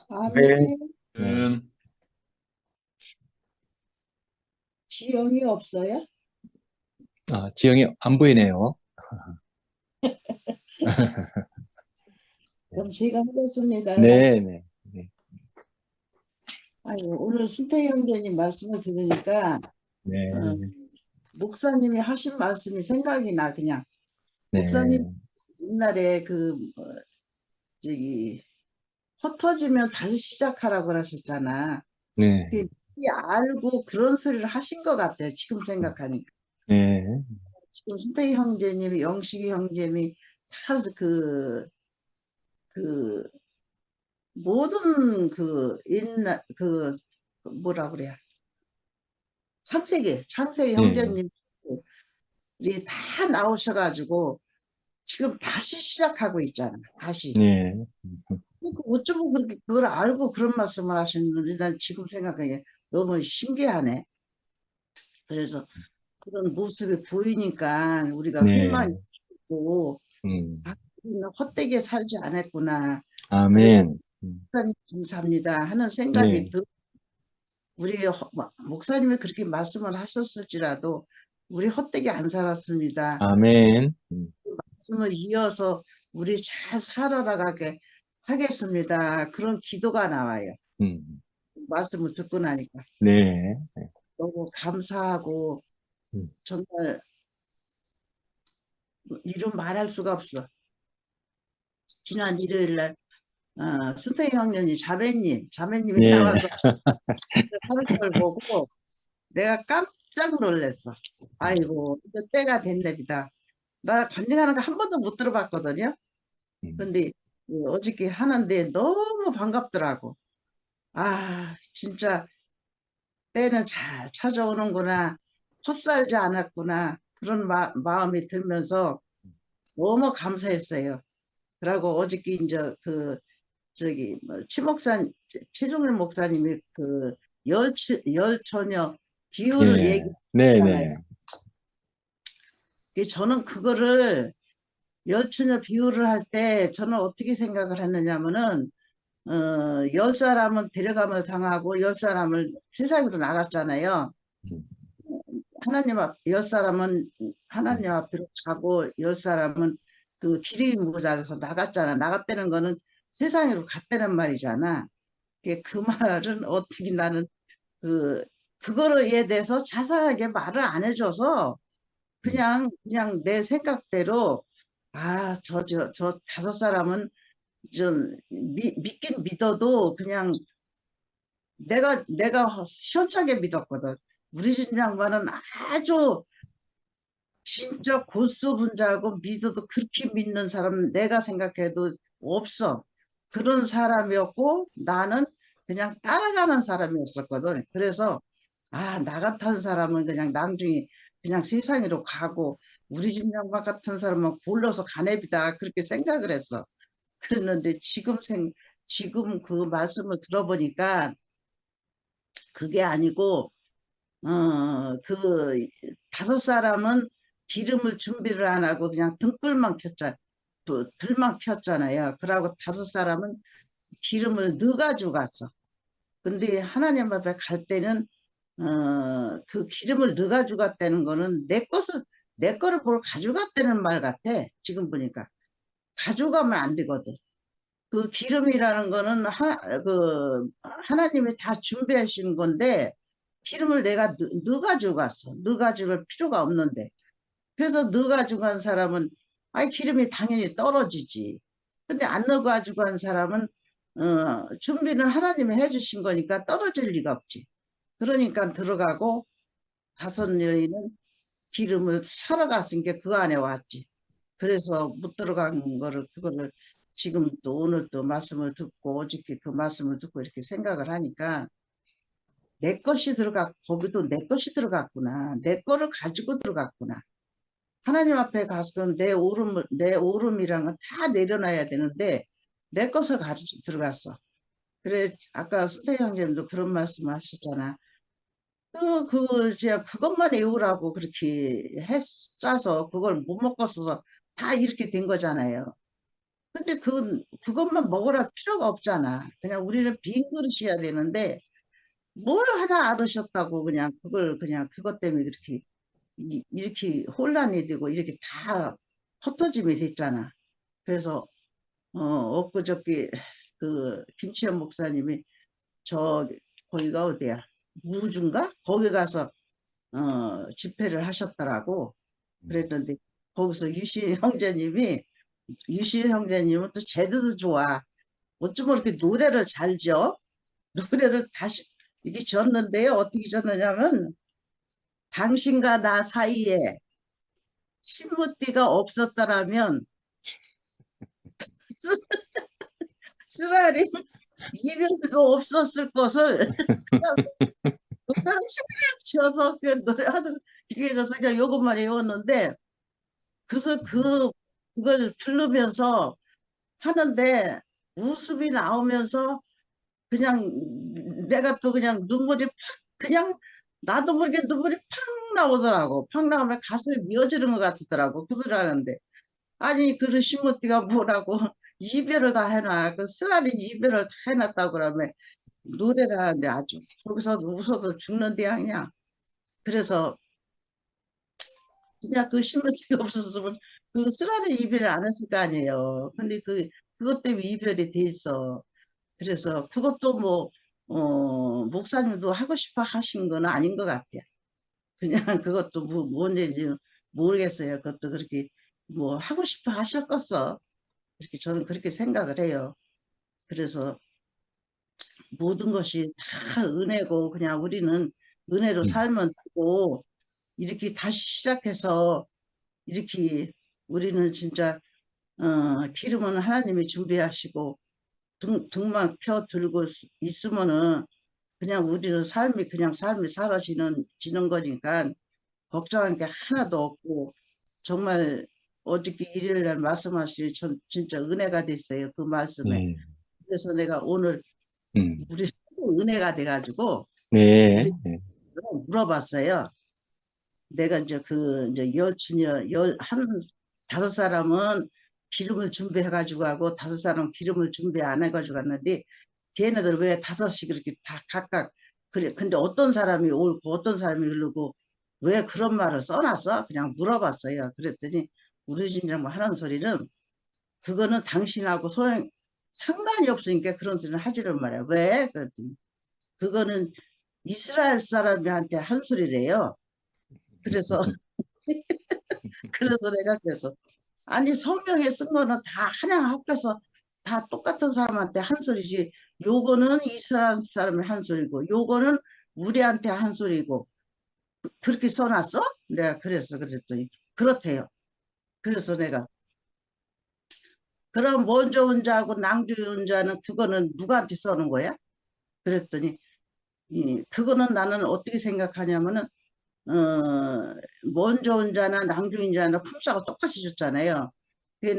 네. 아멘. 네. 지영이 없어요? 지영이 안 보이네요. 그럼 제가 하겠습니다. 네, 네, 네, 아이고, 오늘 순태 형제님 말씀을 들으니까 어, 네, 목사님이 하신 말씀이 생각이 나. 그냥 목사님 네, 옛날에 저기 흩어지면 다시 시작하라고 하셨잖아. 네, 그 알고 그런 소리를 하신 것 같아요. 지금 생각하니까. 네, 지금 순태 형제님이 영식이 형제님이 다 그 모든 뭐라 그래야 창세기 네, 형제님이 다 나오셔가지고 지금 다시 시작하고 있잖아. 다시. 네, 그러니까 어쩌면 그렇게 그걸 알고 그런 말씀을 하셨는지 난 지금 생각하기에 너무 신기하네. 그래서 그런 모습이 보이니까 우리가 네, 회만있고 음, 아, 우리는 헛되게 살지 않았구나. 그래서 아멘. 하나님 감사합니다 하는 생각이 네, 우리 목사님이 그렇게 말씀을 하셨을지라도 우리 헛되게 안 살았습니다. 아멘. 말씀을 이어서 우리 잘 살아나가게 하겠습니다. 그런 기도가 나와요. 음, 말씀을 듣고 나니까 네, 너무 감사하고 음, 정말 이름 말할 수가 없어. 지난 일요일 날 순태 형님이 자매님이 네, 나와서 하는 걸 보고 내가 깜짝 놀랐어. 아이고 이제 때가 됐네비다. 나 간증하는 거 한 번도 못 들어봤거든요. 음, 근데 어저께 하는데 너무 반갑더라고. 아 진짜 때는 잘 찾아오는구나. 헛살지 않았구나. 그런 마음이 들면서 너무 감사했어요. 그러고 어저께 이제 저기 최종일 목사님이 열처녀 비유를 네, 네, 얘기했잖아요. 네, 저는 그거를 열처녀 비유를 할 때 저는 어떻게 생각을 했느냐면은 열 사람은 데려감을 당하고 열 사람을 세상으로 나갔잖아요. 음, 열 사람은 하나님 앞으로 가고 열 사람은 그 길이 모자라서 나갔잖아. 나갔다는 거는 세상으로 갔다는 말이잖아. 그 말은 어떻게 나는 그 그거에 대해서 자세하게 말을 안 해줘서 음, 그냥 내 생각대로 저 다섯 사람은 좀 믿긴 믿어도 그냥 내가 시원찮게 믿었거든. 우리 집 양반은 아주 진짜 골수분자하고 믿어도 그렇게 믿는 사람 내가 생각해도 없어. 그런 사람이었고 나는 그냥 따라가는 사람이었었거든. 그래서 나 같은 사람은 그냥 낭중히 그냥 세상으로 가고 우리 집 양반 같은 사람은 골러서 가네비다 그렇게 생각을 했어. 그랬는데 지금 그 말씀을 들어보니까 그게 아니고 그 다섯 사람은 기름을 준비를 안 하고 그냥 불만 폈잖아요. 그러고 다섯 사람은 기름을 넣어가지고 갔어. 근데 하나님 앞에 갈 때는 그 기름을 넣어가지고 갔다는 거는 내 거를 뭘 가져갔다는 말 같아. 지금 보니까 가져가면 안 되거든. 그 기름이라는 거는 하나님이 다 준비하신 건데 기름을 내가 넣어가지고 갔어. 넣어가지고 갈 필요가 없는데. 그래서 넣어가지고 간 사람은 기름이 당연히 떨어지지. 근데 안 넣어가지고 간 사람은 준비는 하나님이 해주신 거니까 떨어질 리가 없지. 그러니까 들어가고 다섯 여인은 기름을 사러 갔으니까 그 안에 왔지. 그래서 못 들어간 그거를 지금 또 오늘 또 말씀을 듣고 어저께 그 말씀을 듣고 이렇게 생각을 하니까 내 것이 거기도 내 것이 들어갔구나. 내 거를 가지고 들어갔구나. 하나님 앞에 가서 내 오름이란 건 다 내려놔야 되는데 내 것을 가지고 들어갔어. 그래, 아까 수대 형님도 그런 말씀 하셨잖아. 제가 그것만 외우라고 그렇게 했어서 그걸 못 먹었어서 다 이렇게 된 거잖아요. 근데 그것만 먹으라 필요가 없잖아. 그냥 우리는 빈 그릇이어야 되는데, 뭘 하나 알으셨다고 그냥 그걸 그냥 그것 때문에 이렇게, 이렇게 혼란이 되고 이렇게 다 흩어짐이 됐잖아. 그래서, 엊그저께 김치현 목사님이 거기가 어디야? 무주인가? 거기 가서, 집회를 하셨더라고. 그랬는데, 거기서 유시 형제님은 또 제주도 좋아. 어쩌면 이렇게 노래를 잘 지어? 노래를 다시 이게 졌는데요. 어떻게 졌느냐면 당신과 나 사이에 신문띠가 없었더라면 쓰- 쓰라린 이별도 없었을 것을 그냥 노래를 샥 지어서 그 노래하던 길게 져서 그냥 요것만 외웠는데 그래서 그걸 부르면서 하는데 웃음이 나오면서 그냥 내가 또 그냥 눈물이 팍 그냥 나도 모르게 눈물이 팍 나오더라고. 팍 나오면 가슴이 미어지는 것 같더라고. 그 소리 하는데 아니 그 시모티가 뭐라고 이별을 다 해놔. 그 쓰라린 이별을 다 해놨다고 그러면 노래를 하는데 아주 거기서 웃어도 죽는데 아니야. 그래서 그냥 그 시모티가 없었으면 그 쓰라린 이별을 안 했을 거 아니에요. 근데 그것 때문에 이별이 돼 있어. 그래서 그것도 뭐, 목사님도 하고 싶어 하신 건 아닌 것 같아요. 그냥 그것도 뭔지 모르겠어요. 그것도 그렇게 뭐 하고 싶어 하셨겠어. 그렇게 저는 그렇게 생각을 해요. 그래서 모든 것이 다 은혜고 그냥 우리는 은혜로 살면 되고 이렇게 다시 시작해서 이렇게 우리는 진짜 기름은 하나님이 준비하시고 등만 펴 들고 있으면은 그냥 우리는 그냥 삶이 지는 거니까 걱정한 게 하나도 없고 정말 어저께 일요일날 말씀하신 전 진짜 은혜가 됐어요. 그 말씀에. 네. 그래서 내가 오늘 우리 서로 은혜가 돼가지고 네. 우리 물어봤어요. 내가 이제 이제 한 5사람은 기름을 준비해가지고 하고 5사람은 기름을 준비 안 해가지고 갔는데 걔네들 왜 5씩 이렇게 다 각각 그래. 근데 어떤 사람이 옳고 어떤 사람이 흐르고 왜 그런 말을 써놨어? 그냥 물어봤어요. 그랬더니 우리 집이랑 뭐 하는 소리는 그거는 당신하고 상관이 없으니까 그런 소리를 하지를 말아요. 왜? 그랬더니 그거는 이스라엘 사람들한테 한 소리래요. 그래서 그래서 내가 그래서 아니 성경에 쓴 거는 다 하나 합해서 다 똑같은 사람한테 한 소리지 요거는 이스라엘 사람이 한 소리고 요거는 우리한테 한 소리고 그렇게 써놨어? 내가 그랬더니 그렇대요. 그래서 내가 그럼 먼저 온 자하고 낭주의 온 자는 그거는 누구한테 써는 거야? 그랬더니 그거는 나는 어떻게 생각하냐면은 먼저 온 자나 낭주인 자나 품삯을 똑같이 줬잖아요.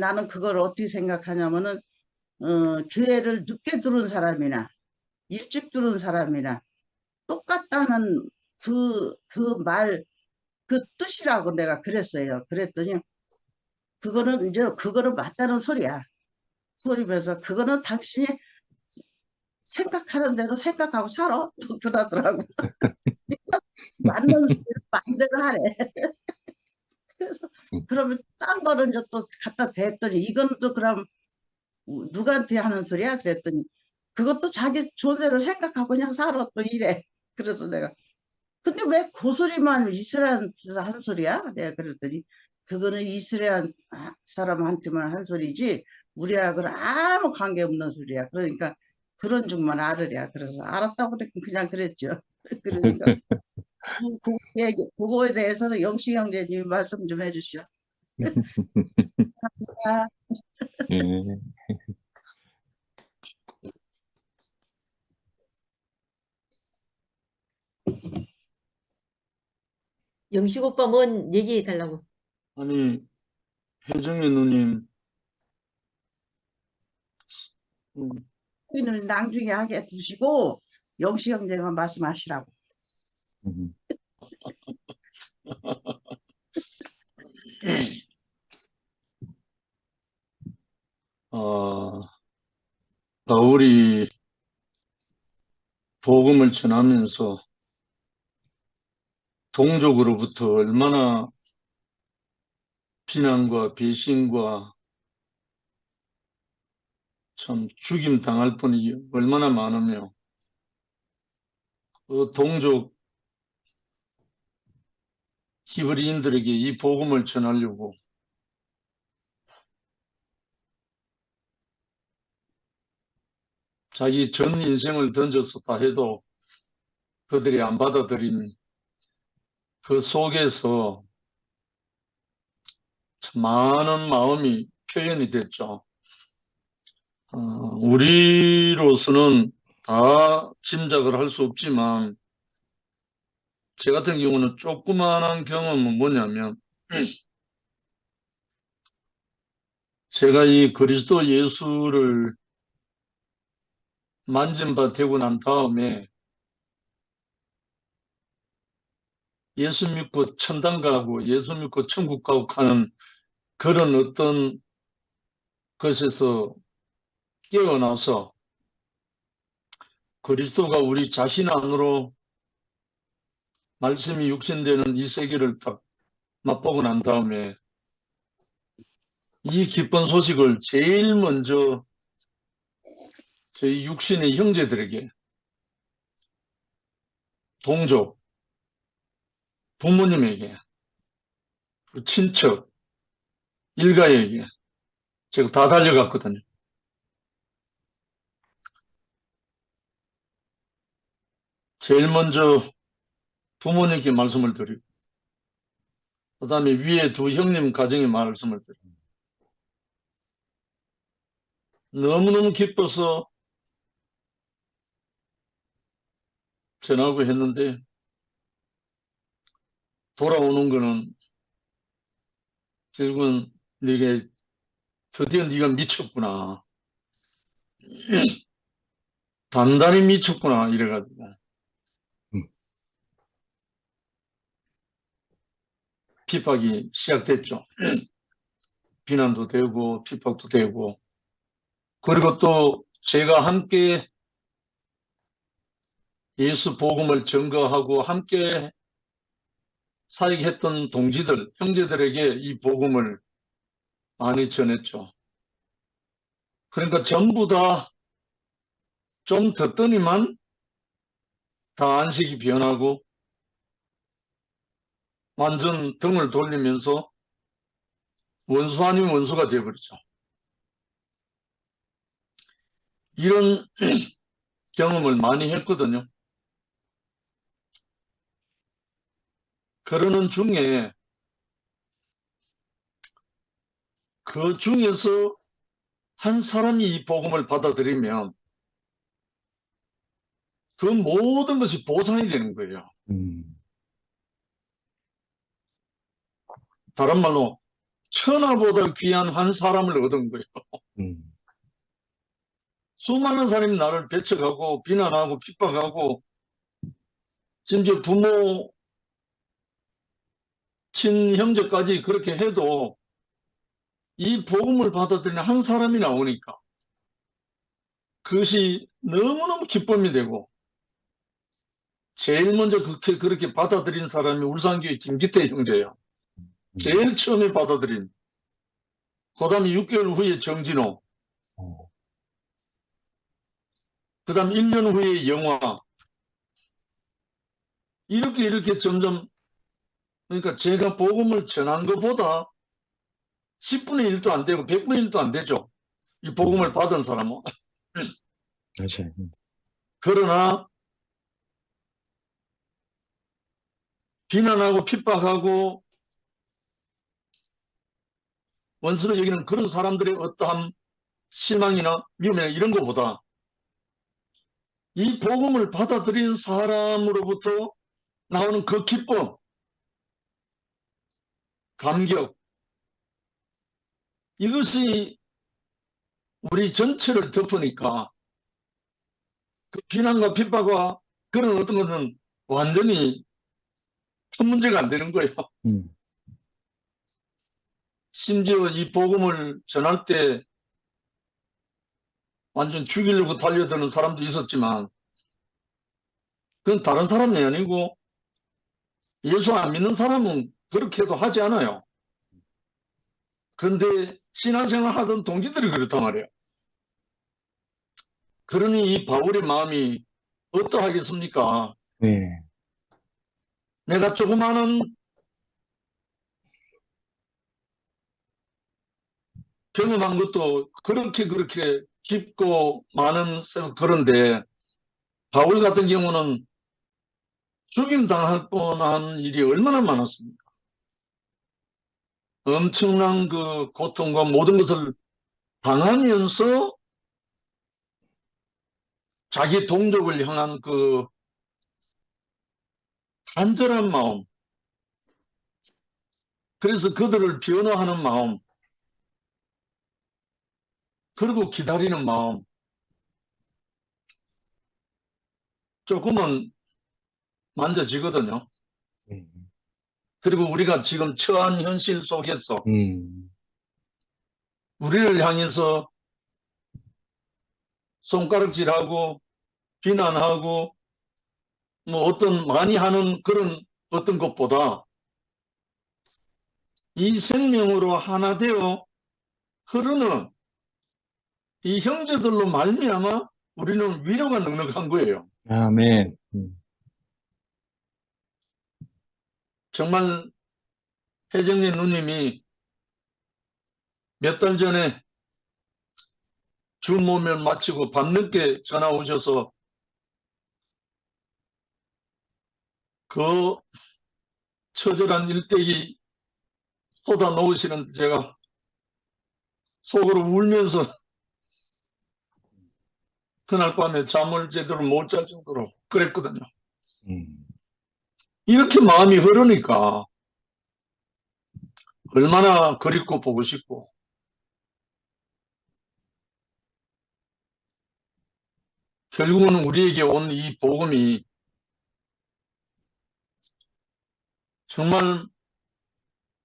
나는 그걸 어떻게 생각하냐면은 교회를 늦게 들어온 사람이나 일찍 들어온 사람이나 똑같다는 그 뜻이라고 내가 그랬어요. 그랬더니 그거는 맞다는 소리야. 소리면서 그거는 당신이 생각하는 대로 생각하고 살아. 그러더라고. 맞는 소리를 마음대로 하래. 그래서 그러면 딴 거는 이제 또 갖다 댔더니 이건 또 그럼 누구한테 하는 소리야? 그랬더니 그것도 자기 존재를 생각하고 그냥 살아 또 이래. 그래서 내가 근데 왜 고소리만 이스라엘에서 한 소리야? 내가 그랬더니 그거는 이스라엘 사람한테만 한 소리지 우리하고는 아무 관계없는 소리야. 그러니까 그런 줄만 알으랴. 그래서 알았다고 그냥 그랬죠. 그러니까 그거에 대해서는 영식 형제님이 말씀 좀 해주시오. 아, 네. 영식 오빠 뭔 얘기해 달라고. 아니, 혜정이 누님, 여기는 낭중에 하게 두시고 영식 형제만 말씀하시라고. 바울이 복음을 전하면서 동족으로부터 얼마나 비난과 배신과 참 죽임 당할 뻔이 얼마나 많으며 그 동족 히브리인들에게 이 복음을 전하려고 자기 전 인생을 던져서 다 해도 그들이 안 받아들인 그 속에서 참 많은 마음이 표현이 됐죠. 우리로서는 다 짐작을 할 수 없지만 제 같은 경우는 조그만한 경험은 뭐냐면 제가 이 그리스도 예수를 만진 바 되고 난 다음에 예수 믿고 천당 가고 예수 믿고 천국 가고 하는 그런 어떤 것에서 깨어나서 그리스도가 우리 자신 안으로 말씀이 육신되는 이 세계를 딱 맛보고 난 다음에 이 기쁜 소식을 제일 먼저 저희 육신의 형제들에게, 동족, 부모님에게, 친척, 일가에게 제가 다 달려갔거든요. 제일 먼저 부모님께 말씀을 드리고 그 다음에 위에 두 형님 가정에 말씀을 드리고 너무너무 기뻐서 전하고 했는데 돌아오는 거는 결국은 드디어 네가 미쳤구나. 단단히 미쳤구나 이래가지고 음. 핍박이 시작됐죠. 비난도 되고 핍박도 되고 그리고 또 제가 함께 예수 복음을 증거하고 함께 사역했던 동지들, 형제들에게 이 복음을 많이 전했죠. 그러니까 전부 다 좀 듣더니만 다 안식이 변하고 완전 등을 돌리면서 원수 아닌 원수가 되어버리죠. 이런 경험을 많이 했거든요. 그러는 중에 그 중에서 한 사람이 이 복음을 받아들이면 그 모든 것이 보상이 되는 거예요. 다른 말로 천하보다 귀한 한 사람을 얻은 거예요. 수많은 사람이 나를 배척하고 비난하고 핍박하고 심지어 부모, 친형제까지 그렇게 해도 이 복음을 받아들이는 한 사람이 나오니까 그것이 너무너무 기쁨이 되고 제일 먼저 그렇게 받아들인 사람이 울산교회 김기태 형제예요. 제일 처음에 받아들인. 그 다음에 6개월 후에 정진호. 그 다음 1년 후에 영화. 이렇게 점점, 그러니까 제가 복음을 전한 것보다 10분의 1도 안 되고 100분의 1도 안 되죠. 이 복음을 받은 사람은. 맞아요. 그러나 비난하고 핍박하고 원수로 여기는 그런 사람들의 어떠한 실망이나 미움이나 이런 것보다 이 복음을 받아들인 사람으로부터 나오는 그 기쁨, 감격, 이것이 우리 전체를 덮으니까 그 비난과 핍박과 그런 어떤 것은 완전히 큰 문제가 안 되는 거예요. 심지어 이 복음을 전할 때 완전 죽이려고 달려드는 사람도 있었지만 그건 다른 사람이 아니고 예수 안 믿는 사람은 그렇게도 하지 않아요. 그런데 신앙생활 하던 동지들이 그렇단 말이에요. 그러니 이 바울의 마음이 어떠하겠습니까? 네. 내가 조그마한 경험한 것도 그렇게 깊고 많은 그런데 바울 같은 경우는 죽임 당할 뻔한 일이 얼마나 많았습니까? 엄청난 그 고통과 모든 것을 당하면서 자기 동족을 향한 그 간절한 마음, 그래서 그들을 변호하는 마음, 그리고 기다리는 마음, 조금은 만져지거든요. 음. 그리고 우리가 지금 처한 현실 속에서 음. 우리를 향해서 손가락질하고 비난하고 뭐 어떤 많이 하는 그런 어떤 것보다 이 생명으로 하나 되어 흐르는 이 형제들로 말미암아 우리는 위로가 넉넉한 거예요. 아멘. 정말 혜정님 누님이 몇 달 전에 주 모면 마치고 밤늦게 전화 오셔서 그 처절한 일대기 쏟아 놓으시는 제가 속으로 울면서 그날 밤에 잠을 제대로 못 잘 정도로 그랬거든요. 음. 이렇게 마음이 흐르니까 얼마나 그립고 보고 싶고 결국은 우리에게 온 이 복음이 정말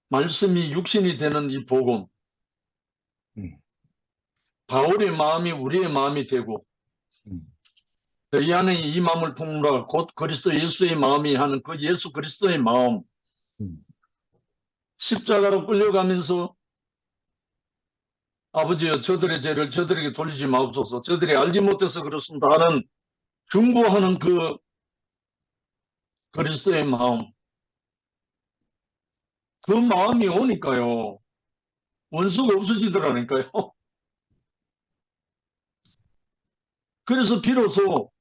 말씀이 육신이 되는 이 복음, 음. 바울의 마음이 우리의 마음이 되고 음. 이 안에 이 마음을 품으라 곧 그리스도 예수의 마음이 하는 그 예수 그리스도의 마음, 음. 십자가로 끌려가면서 아버지여 저들의 죄를 저들에게 돌리지 마옵소서, 저들이 알지 못해서 그렇습니다 하는 중보하는 그 그리스도의 마음, 그 마음이 오니까요 원수가 없어지더라니까요. 그래서 비로소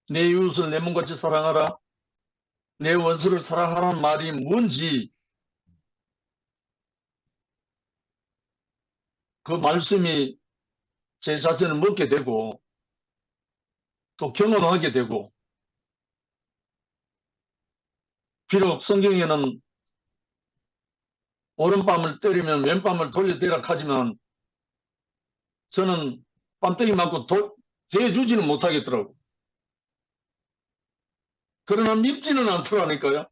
내 이웃을 내 몸같이 사랑하라, 내 원수를 사랑하라는 말이 뭔지 그 말씀이 제 자신을 먹게 되고 또 경험하게 되고, 비록 성경에는 오른밤을 때리면 왼밤을 돌려대라 하지만 저는 뺨때기 맞고 대주지는 못하겠더라고. 그러나 밉지는 않더라니까요.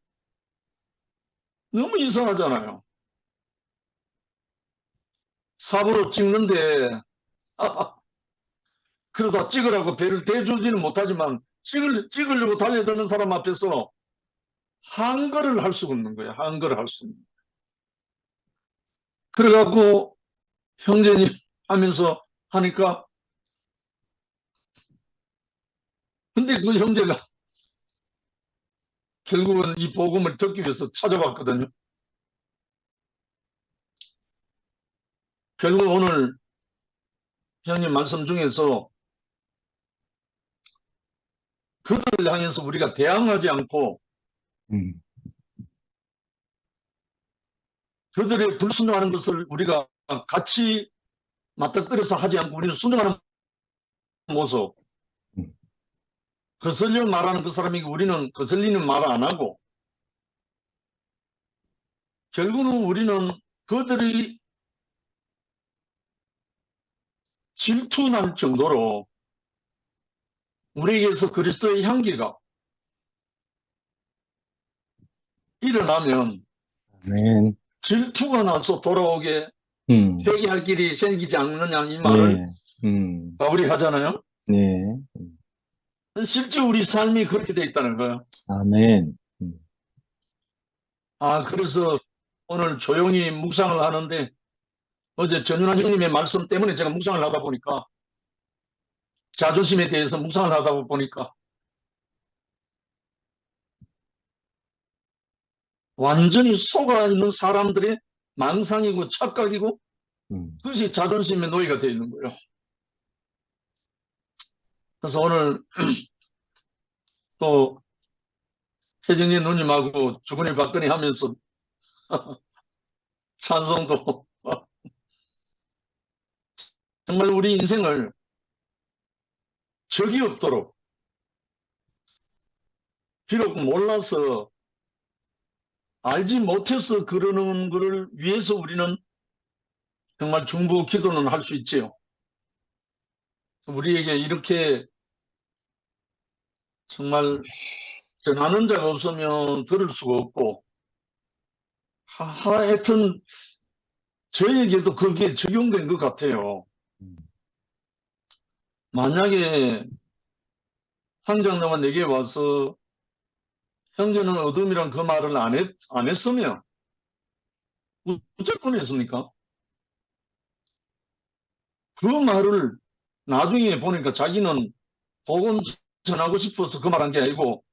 너무 이상하잖아요. 삽으로 찍는데 그러다 찍으라고 배를 대주지는 못하지만 찍으려고 달려드는 사람 앞에서 한글을 할 수가 없는 거예요. 한글을 할 수 없는. 그래갖고 형제님 하면서 하니까, 근데 그 형제가 결국은 이 복음을 듣기 위해서 찾아왔거든요. 결국 오늘 형님 말씀 중에서 그들을 향해서 우리가 대항하지 않고 음. 그들의 불순종하는 것을 우리가 같이 맞닥뜨려서 하지 않고 우리는 순종하는 모습, 음. 거슬려 말하는 그 사람이 우리는 거슬리는 말을 안 하고, 결국은 우리는 그들이 질투날 정도로 우리에게서 그리스도의 향기가 일어나면 아멘. 질투가 나서 돌아오게 음. 회개할 길이 생기지 않느냐 이 말을 네. 바울이 하잖아요. 네. 실제 우리 삶이 그렇게 돼 있다는 거예요. 아멘. 그래서 오늘 조용히 묵상을 하는데 어제 전윤환 형님의 말씀 때문에 제가 묵상을 하다 보니까 자존심에 대해서 묵상을 하다 보니까 완전히 속아 있는 사람들의 망상이고 착각이고 그것이 자존심의 노예가 되어 있는 거예요. 그래서 오늘 또 혜정이 누님하고 주거니 받거니 하면서 찬송도 정말 우리 인생을 적이 없도록 비록 몰라서 알지 못해서 그러는 것을 위해서 우리는 정말 중보 기도는 할 수 있지요. 우리에게 이렇게 정말 전하는 자가 없으면 들을 수가 없고 하여튼 저에게도 그게 적용된 것 같아요. 만약에 황장로가 내게 와서 형제는 어둠이란 그 말을 안 했으면 어쩔 뻔했습니까? 그 말을 나중에 보니까 자기는 복음 전하고 싶어서 그 말 한 게 아니고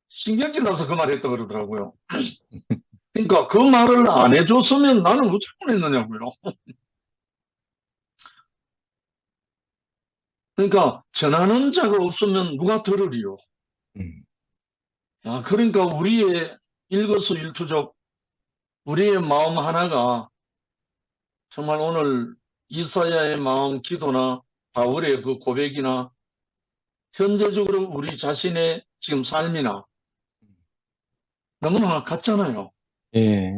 신경질 나서 그 말 했다 그러더라고요. 그러니까 그 말을 안 해줬으면 나는 어쩔 뻔했느냐고요. 그러니까 전하는 자가 없으면 누가 들으리요. 그러니까 우리의 일거수일투족 우리의 마음 하나가 정말 오늘 이사야의 마음 기도나 바울의 그 고백이나 현재적으로 우리 자신의 지금 삶이나 너무나 같잖아요. 예.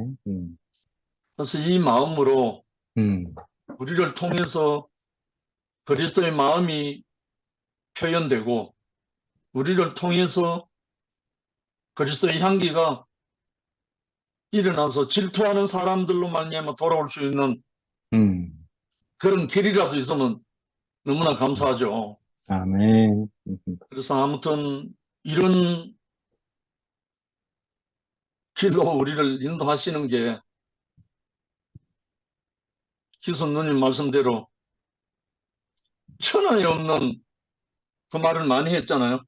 그래서 이 마음으로 우리를 통해서 그리스도의 마음이 표현되고 우리를 통해서 그리스도의 향기가 일어나서 질투하는 사람들로 말미암아 돌아올 수 있는 그런 길이라도 있으면 너무나 감사하죠. 아멘. 그래서 아무튼 이런 길로 우리를 인도하시는 게 기순 누님 말씀대로 천하에 없는 그 말을 많이 했잖아요.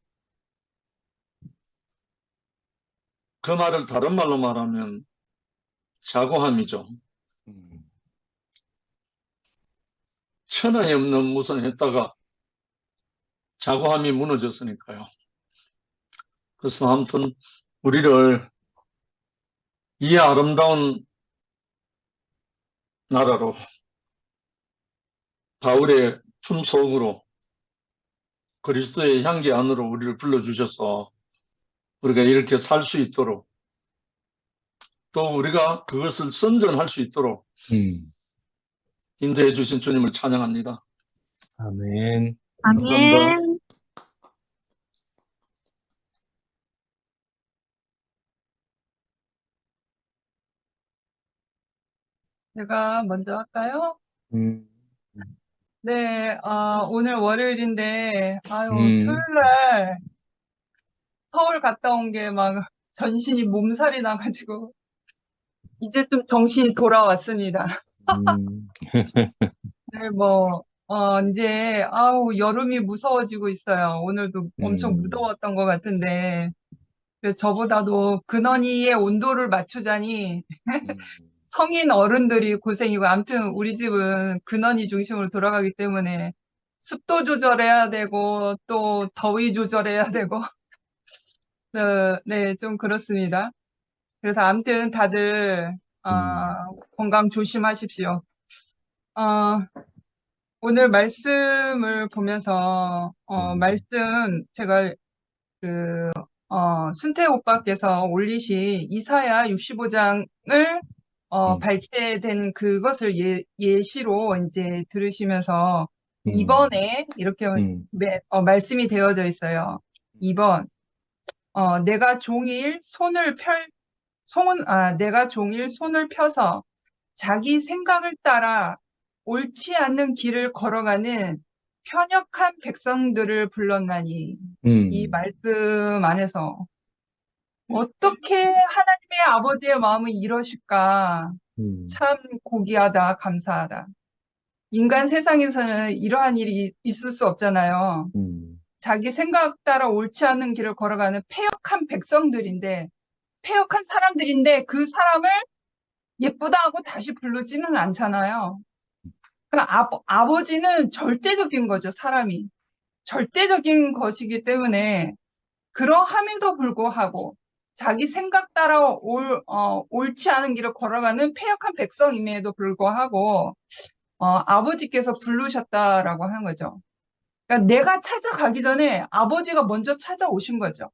그 말을 다른 말로 말하면 자고함이죠. 천하에 없는 무슨 했다가 자고함이 무너졌으니까요. 그래서 아무튼 우리를 이 아름다운 나라로 바울의 품속으로 그리스도의 향기 안으로 우리를 불러주셔서 우리가 이렇게 살 수 있도록 또 우리가 그것을 선전할 수 있도록 인도해 주신 주님을 찬양합니다. 아멘. 감사합니다. 아멘. 제가 먼저 할까요? 음, 네, 오늘 월요일인데, 음. 토요일날 서울 갔다 온 게 막 전신이 몸살이 나가지고, 이제 좀 정신이 돌아왔습니다. 네, 이제, 여름이 무서워지고 있어요. 오늘도 엄청 무더웠던 것 같은데, 그래서 저보다도 근원이의 온도를 맞추자니, 성인 어른들이 고생이고, 아무튼 우리 집은 근원이 중심으로 돌아가기 때문에 습도 조절해야 되고, 또 더위 조절해야 되고, 네, 좀 그렇습니다. 그래서 아무튼 다들, 건강 조심하십시오. 오늘 말씀을 보면서, 말씀 제가 순태 오빠께서 올리신 이사야 65장을 발췌된 그것을 예시로 이제 들으시면서 2번에 이렇게 말씀이 되어져 있어요. 2번. 내가 종일 손을 펴서 자기 생각을 따라 옳지 않는 길을 걸어가는 편역한 백성들을 불렀나니. 이 말씀 안에서 어떻게 하나님의 아버지의 마음이 이러실까? 참 고귀하다, 감사하다. 인간 세상에서는 이러한 일이 있을 수 없잖아요. 자기 생각 따라 옳지 않은 길을 걸어가는 패역한 백성들인데, 패역한 사람들인데 그 사람을 예쁘다 하고 다시 부르지는 않잖아요. 그러니까 아버지는 절대적인 거죠, 사람이. 절대적인 것이기 때문에 그러함에도 불구하고 자기 생각 따라 옳지 않은 길을 걸어가는 패역한 백성임에도 불구하고 아버지께서 부르셨다라고 하는 거죠. 그러니까 내가 찾아가기 전에 아버지가 먼저 찾아오신 거죠.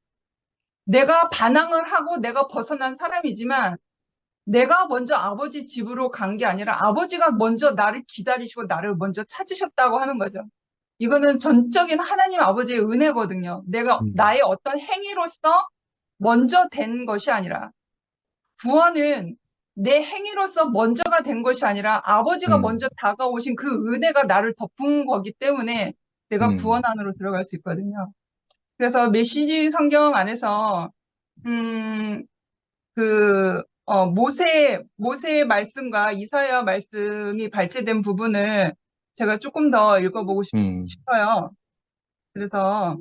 내가 반항을 하고 내가 벗어난 사람이지만 내가 먼저 아버지 집으로 간 게 아니라 아버지가 먼저 나를 기다리시고 나를 먼저 찾으셨다고 하는 거죠. 이거는 전적인 하나님 아버지의 은혜거든요. 나의 어떤 행위로서 먼저 된 것이 아니라, 구원은 내 행위로서 먼저가 된 것이 아니라 아버지가 먼저 다가오신 그 은혜가 나를 덮은 거기 때문에 내가 구원 안으로 들어갈 수 있거든요. 그래서 메시지 성경 안에서 모세의 말씀과 이사야 말씀이 발제된 부분을 제가 조금 더 읽어보고 싶어요. 그래서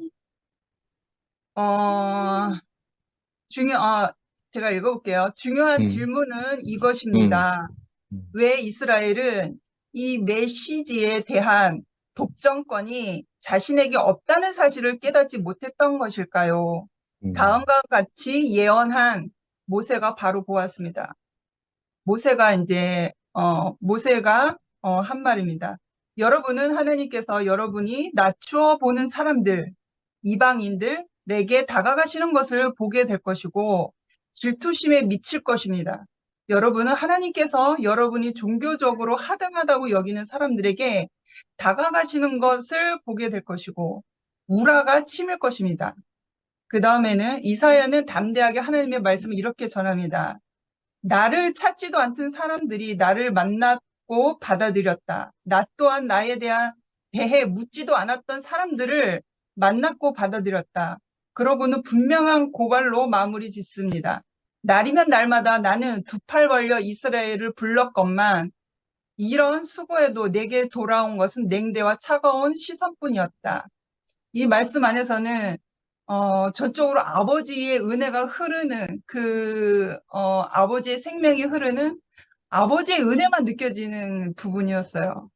제가 읽어볼게요. 중요한 질문은 이것입니다. 왜 이스라엘은 이 메시지에 대한 독점권이 자신에게 없다는 사실을 깨닫지 못했던 것일까요? 다음과 같이 예언한 모세가 바로 보았습니다. 모세가 한 말입니다. 여러분은 하나님께서 여러분이 낮추어 보는 사람들, 이방인들에게 다가가시는 것을 보게 될 것이고 질투심에 미칠 것입니다. 여러분은 하나님께서 여러분이 종교적으로 하등하다고 여기는 사람들에게 다가가시는 것을 보게 될 것이고 우라가 치밀 것입니다. 그 다음에는 이사야는 담대하게 하나님의 말씀을 이렇게 전합니다. 나를 찾지도 않던 사람들이 나를 만났고 받아들였다. 나 또한 나에 대해 묻지도 않았던 사람들을 만났고 받아들였다. 그러고는 분명한 고발로 마무리 짓습니다. 날이면 날마다 나는 두 팔 벌려 이스라엘을 불렀건만 이런 수고에도 내게 돌아온 것은 냉대와 차가운 시선뿐이었다. 이 말씀 안에서는 전적으로 아버지의 은혜가 흐르는 아버지의 생명이 흐르는 아버지의 은혜만 느껴지는 부분이었어요.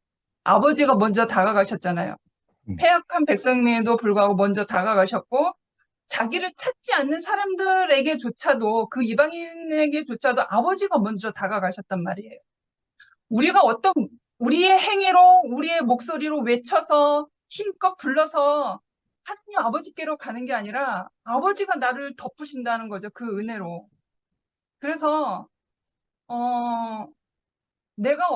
아버지가 먼저 다가가셨잖아요. 패역한 백성임에도 불구하고 먼저 다가가셨고 자기를 찾지 않는 사람들에게조차도 그 이방인에게조차도 아버지가 먼저 다가가셨단 말이에요. 우리가 우리의 행위로 우리의 목소리로 외쳐서 힘껏 불러서 하나님 아버지께로 가는 게 아니라 아버지가 나를 덮으신다는 거죠. 그 은혜로. 그래서 내가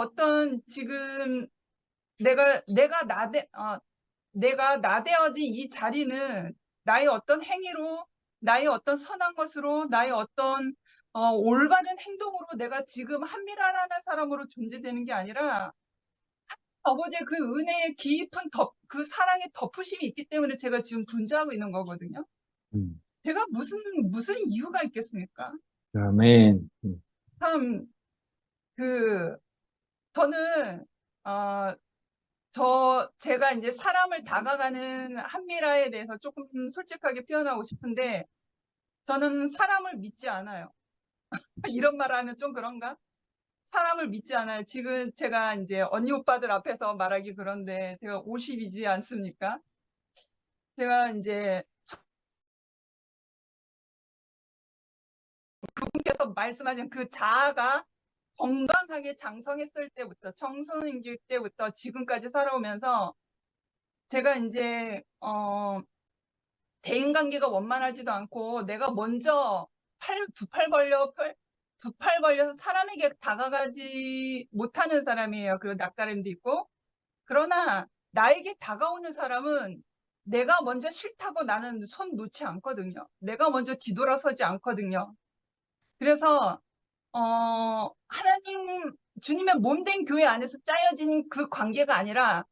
나대어진 이 자리는 나의 어떤 행위로, 나의 어떤 선한 것으로, 나의 어떤 올바른 행동으로 내가 지금 한미라라는 사람으로 존재되는 게 아니라 아버지의 그 은혜의 깊은 그 사랑의 덮으심이 있기 때문에 제가 지금 존재하고 있는 거거든요. 제가 무슨 이유가 있겠습니까? 아멘. 참, 저는, 제가 이제 사람을 다가가는 한미라에 대해서 조금 솔직하게 표현하고 싶은데, 저는 사람을 믿지 않아요. 이런 말을 하면 좀 그런가? 사람을 믿지 않아요. 지금 제가 이제 언니 오빠들 앞에서 말하기 그런데 제가 50이지 않습니까? 제가 이제 그분께서 말씀하신 그 자아가 건강하게 장성했을 때부터 청소년기 때부터 지금까지 살아오면서 제가 이제 대인관계가 원만하지도 않고 내가 먼저 두 팔 벌려서 사람에게 다가가지 못하는 사람이에요. 그리고 낯가림도 있고. 그러나 나에게 다가오는 사람은 내가 먼저 싫다고 나는 손 놓지 않거든요. 내가 먼저 뒤돌아서지 않거든요. 그래서 하나님 주님의 몸된 교회 안에서 짜여진 그 관계가 아니라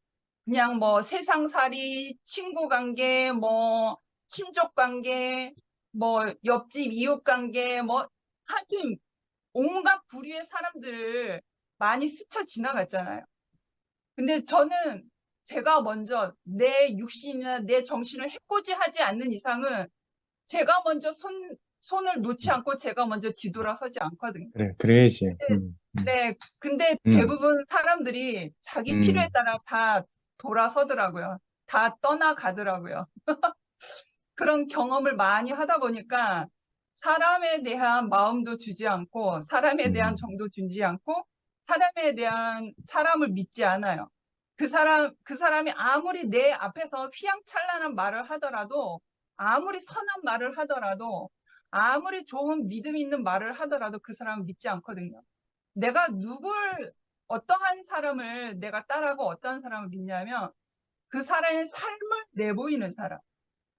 그냥 뭐 세상살이, 친구 관계, 뭐 친족 관계, 뭐 옆집 이웃 관계, 뭐 하여튼 온갖 부류의 사람들을 많이 스쳐 지나갔잖아요. 근데 저는 제가 먼저 내 육신이나 내 정신을 해코지하지 않는 이상은 제가 먼저 손을 놓지 않고 제가 먼저 뒤돌아서지 않거든요. 그래, 그래야지. 네, 근데 음. 대부분 사람들이 자기 필요에 따라 다 돌아서더라고요. 다 떠나가더라고요. 그런 경험을 많이 하다 보니까 사람에 대한 마음도 주지 않고, 사람에 대한 정도 주지 않고, 사람을 믿지 않아요. 그 사람이 아무리 내 앞에서 휘황찬란한 말을 하더라도, 아무리 선한 말을 하더라도, 아무리 좋은 믿음 있는 말을 하더라도 그 사람은 믿지 않거든요. 내가 어떠한 사람을 내가 따라하고 어떠한 사람을 믿냐면 그 사람의 삶을 내보이는 사람,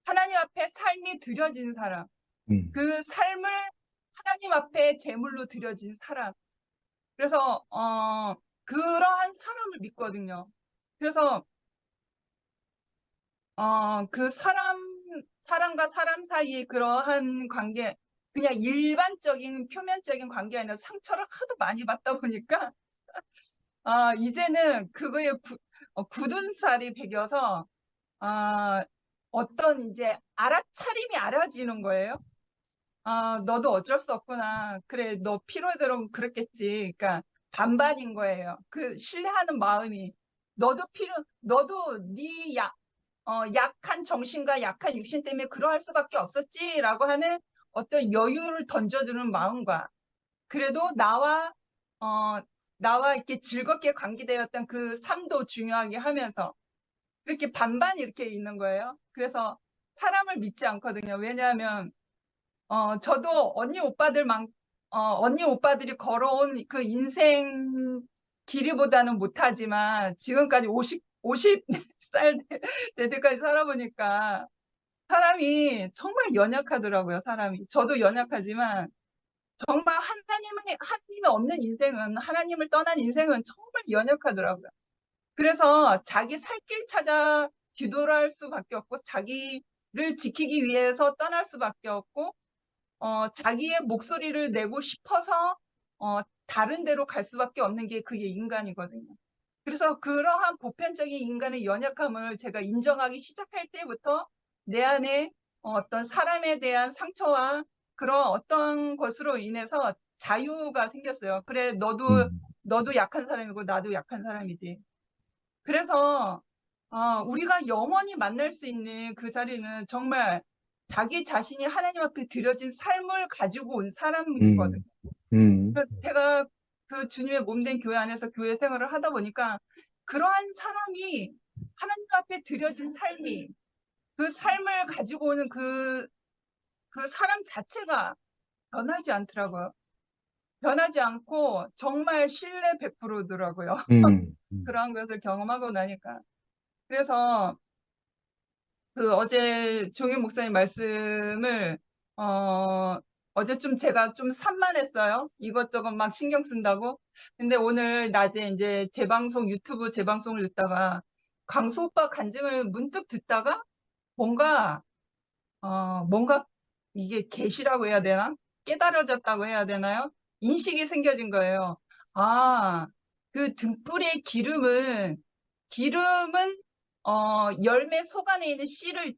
하나님 앞에 삶이 드려진 사람, 그 삶을 하나님 앞에 제물로 드려진 사람. 그래서 그러한 사람을 믿거든요. 그래서 그 사람과 사람 사이의 그러한 관계, 그냥 일반적인 표면적인 관계 아니라 상처를 하도 많이 받다 보니까 이제는 그거에 굳은 살이 배겨서 어떤 이제 알아차림이 알아지는 거예요. 너도 어쩔 수 없구나. 그래, 너 필요대로 그랬겠지. 그러니까 반반인 거예요. 그 신뢰하는 마음이. 너도 네 약한 정신과 약한 육신 때문에 그러할 수밖에 없었지라고 하는 어떤 여유를 던져주는 마음과, 그래도 나와 이렇게 즐겁게 관계되었던 그 삶도 중요하게 하면서 이렇게 반반 이렇게 있는 거예요. 그래서 사람을 믿지 않거든요. 왜냐하면 저도 언니 오빠들이 걸어온 그 인생 길이보다는 못하지만 지금까지 50살 될 때까지 살아보니까 사람이 정말 연약하더라고요. 사람이. 저도 연약하지만 정말 하나님이 없는 인생은, 하나님을 떠난 인생은 정말 연약하더라고요. 그래서 자기 살 길 찾아 뒤돌아올 수밖에 없고, 자기를 지키기 위해서 떠날 수밖에 없고, 자기의 목소리를 내고 싶어서 다른 데로 갈 수밖에 없는 게 그게 인간이거든요. 그래서 그러한 보편적인 인간의 연약함을 제가 인정하기 시작할 때부터 내 안에 어떤 사람에 대한 상처와 그런 어떤 것으로 인해서 자유가 생겼어요. 그래, 너도 약한 사람이고 나도 약한 사람이지. 그래서 우리가 영원히 만날 수 있는 그 자리는 정말 자기 자신이 하나님 앞에 드려진 삶을 가지고 온 사람이거든요. 그래서 제가 그 주님의 몸된 교회 안에서 교회 생활을 하다 보니까 그러한 사람이 하나님 앞에 드려진 삶이, 그 삶을 가지고 오는 그 사람 자체가 변하지 않더라고요. 변하지 않고 정말 신뢰 100%더라고요. 그러한 것을 경험하고 나니까. 그래서 그 어제 종윤 목사님 말씀을 어제 제가 좀 산만했어요. 이것저것 막 신경 쓴다고. 근데 오늘 낮에 이제 유튜브 재방송을 듣다가 광수 오빠 간증을 문득 듣다가 뭔가 이게 계시라고 해야 되나? 깨달아졌다고 해야 되나요? 인식이 생겨진 거예요. 그 등불의 기름은 열매 속 안에 있는 씨를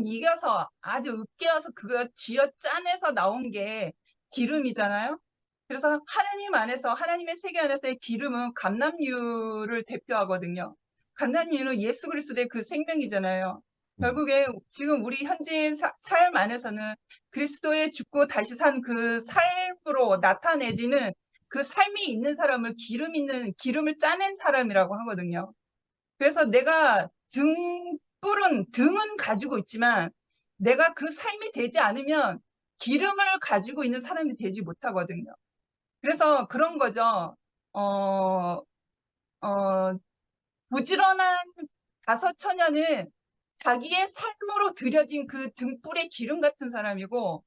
이겨서 아주 으깨어서 그거 쥐어 짜내서 나온 게 기름이잖아요. 그래서 하나님 안에서, 하나님의 세계 안에서의 기름은 감람유를 대표하거든요. 감람유는 예수 그리스도의 그 생명이잖아요. 결국에 지금 우리 현재의 삶 안에서는 그리스도의 죽고 다시 산 그 삶으로 나타내지는 그 삶이 있는 사람을 기름을 짜낸 사람이라고 하거든요. 그래서 내가 등은 가지고 있지만 내가 그 삶이 되지 않으면 기름을 가지고 있는 사람이 되지 못하거든요. 그래서 그런 거죠. 부지런한 다섯 처녀는 자기의 삶으로 들여진 그 등불의 기름 같은 사람이고,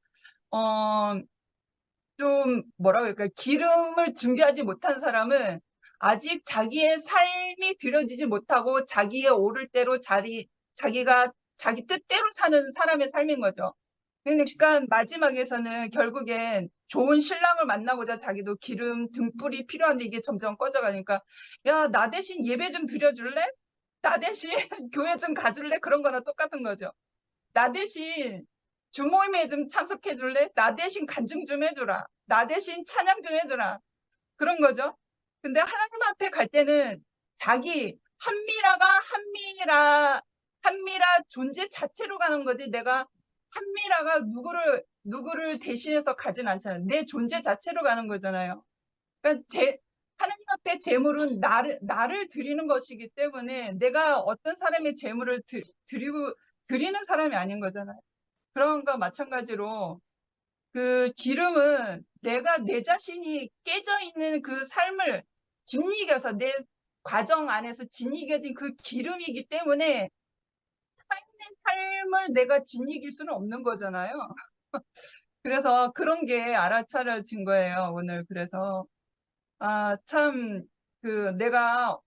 좀 뭐라고 할까요? 기름을 준비하지 못한 사람은 아직 자기의 삶이 들여지지 못하고 자기의 오를 대로 자기가 자기 뜻대로 사는 사람의 삶인 거죠. 그러니까 마지막에서는 결국엔 좋은 신랑을 만나고자 자기도 기름 등불이 필요한데 이게 점점 꺼져가니까 야, 나 대신 예배 좀 드려줄래? 나 대신 교회 좀 가줄래? 그런 거랑 똑같은 거죠. 나 대신 주모임에 좀 참석해 줄래? 나 대신 간증 좀 해주라. 나 대신 찬양 좀 해주라. 그런 거죠. 근데 하나님 앞에 갈 때는 자기 한미라 존재 자체로 가는 거지. 내가 한미라가 누구를 대신해서 가진 않잖아요. 내 존재 자체로 가는 거잖아요. 그러니까 하나님 앞에 제물은 나를 드리는 것이기 때문에 내가 어떤 사람의 제물을 드리는 사람이 아닌 거잖아요. 그런 거 마찬가지로 그 기름은 내가 내 자신이 깨져 있는 그 삶을 짓이겨서 내 과정 안에서 짓이겨진 그 기름이기 때문에 삶의 삶을 내가 짓이길 수는 없는 거잖아요. 그래서 그런 게 알아차려진 거예요, 오늘. 그래서 참 내가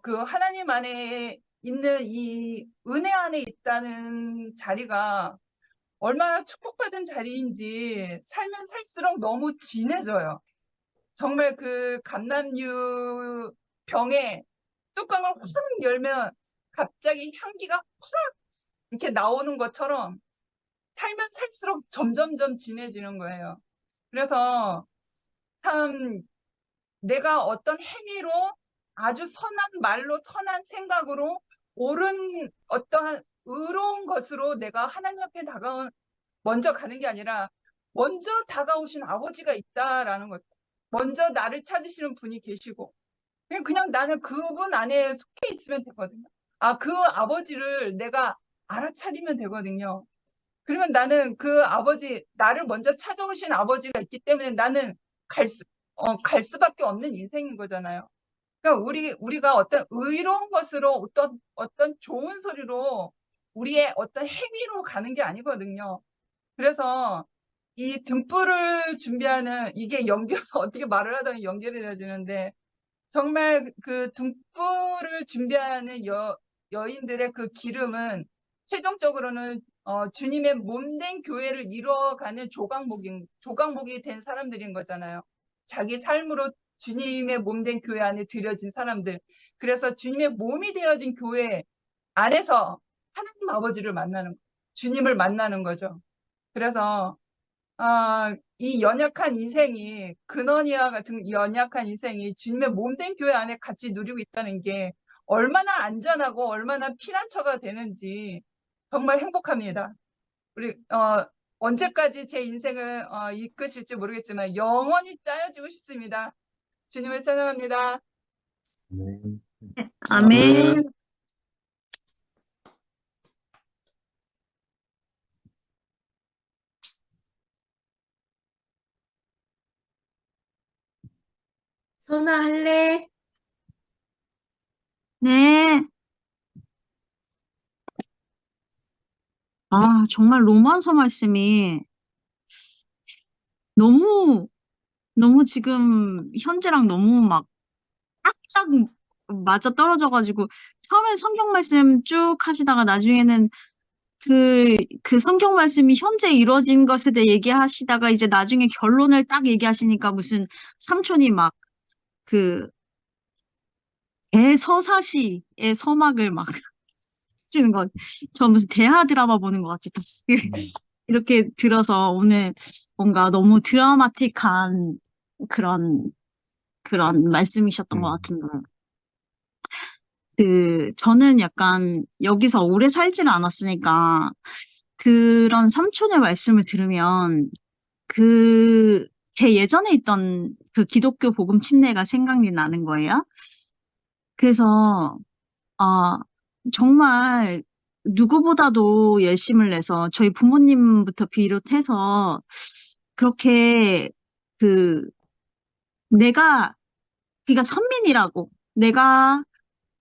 그 하나님 안에 있는 이 은혜 안에 있다는 자리가 얼마나 축복받은 자리인지 살면 살수록 너무 진해져요. 정말 그 감람류 병에 뚜껑을 확 열면 갑자기 향기가 확 이렇게 나오는 것처럼 살면 살수록 점점점 진해지는 거예요. 그래서 참 내가 어떤 행위로 아주 선한 말로 선한 생각으로 옳은 어떠한 의로운 것으로 내가 하나님 앞에 먼저 가는 게 아니라 먼저 다가오신 아버지가 있다라는 거죠. 먼저 나를 찾으시는 분이 계시고 그냥 나는 그분 안에 속해 있으면 되거든요. 그 아버지를 내가 알아차리면 되거든요. 그러면 나는 그 아버지, 나를 먼저 찾아오신 아버지가 있기 때문에 나는 갈 수밖에 없는 인생인 거잖아요. 그러니까 우리가 어떤 의로운 것으로 어떤 좋은 소리로 우리의 어떤 행위로 가는 게 아니거든요. 그래서 이 등불을 준비하는 이게 어떻게 말을 하다 연결이 되어지는데 정말 그 등불을 준비하는 여인들의 그 기름은 최종적으로는 주님의 몸된 교회를 이루어가는 조각목이 된 사람들인 거잖아요. 자기 삶으로 주님의 몸된 교회 안에 들여진 사람들. 그래서 주님의 몸이 되어진 교회 안에서 하나님 아버지를 만나는, 주님을 만나는 거죠. 그래서 이 연약한 인생이 근원이와 같은 연약한 인생이 주님의 몸된 교회 안에 같이 누리고 있다는 게 얼마나 안전하고 얼마나 피난처가 되는지 정말 행복합니다. 우리 언제까지 제 인생을 이끄실지 모르겠지만 영원히 짜여지고 싶습니다. 주님을 찬양합니다. 아멘. 아멘. 선아 할래? 네. 정말 로마서 말씀이 너무 지금 현재랑 너무 막 딱딱 맞아 떨어져가지고 처음엔 성경 말씀 쭉 하시다가 나중에는 그 성경 말씀이 현재 이루어진 것에 대해 얘기하시다가 이제 나중에 결론을 딱 얘기하시니까 무슨 삼촌이 막 대서사시의 서막을 막 치는 거. 저 무슨 대하 드라마 보는 것 같이 이렇게 들어서 오늘 뭔가 너무 드라마틱한 그런 말씀이셨던 것 같은데. 저는 약간 여기서 오래 살지를 않았으니까 그런 삼촌의 말씀을 들으면 제 예전에 있던 그 기독교 복음 침례가 생각이 나는 거예요. 그래서 정말 누구보다도 열심을 내서 저희 부모님부터 비롯해서 그렇게 그러니까 선민이라고 내가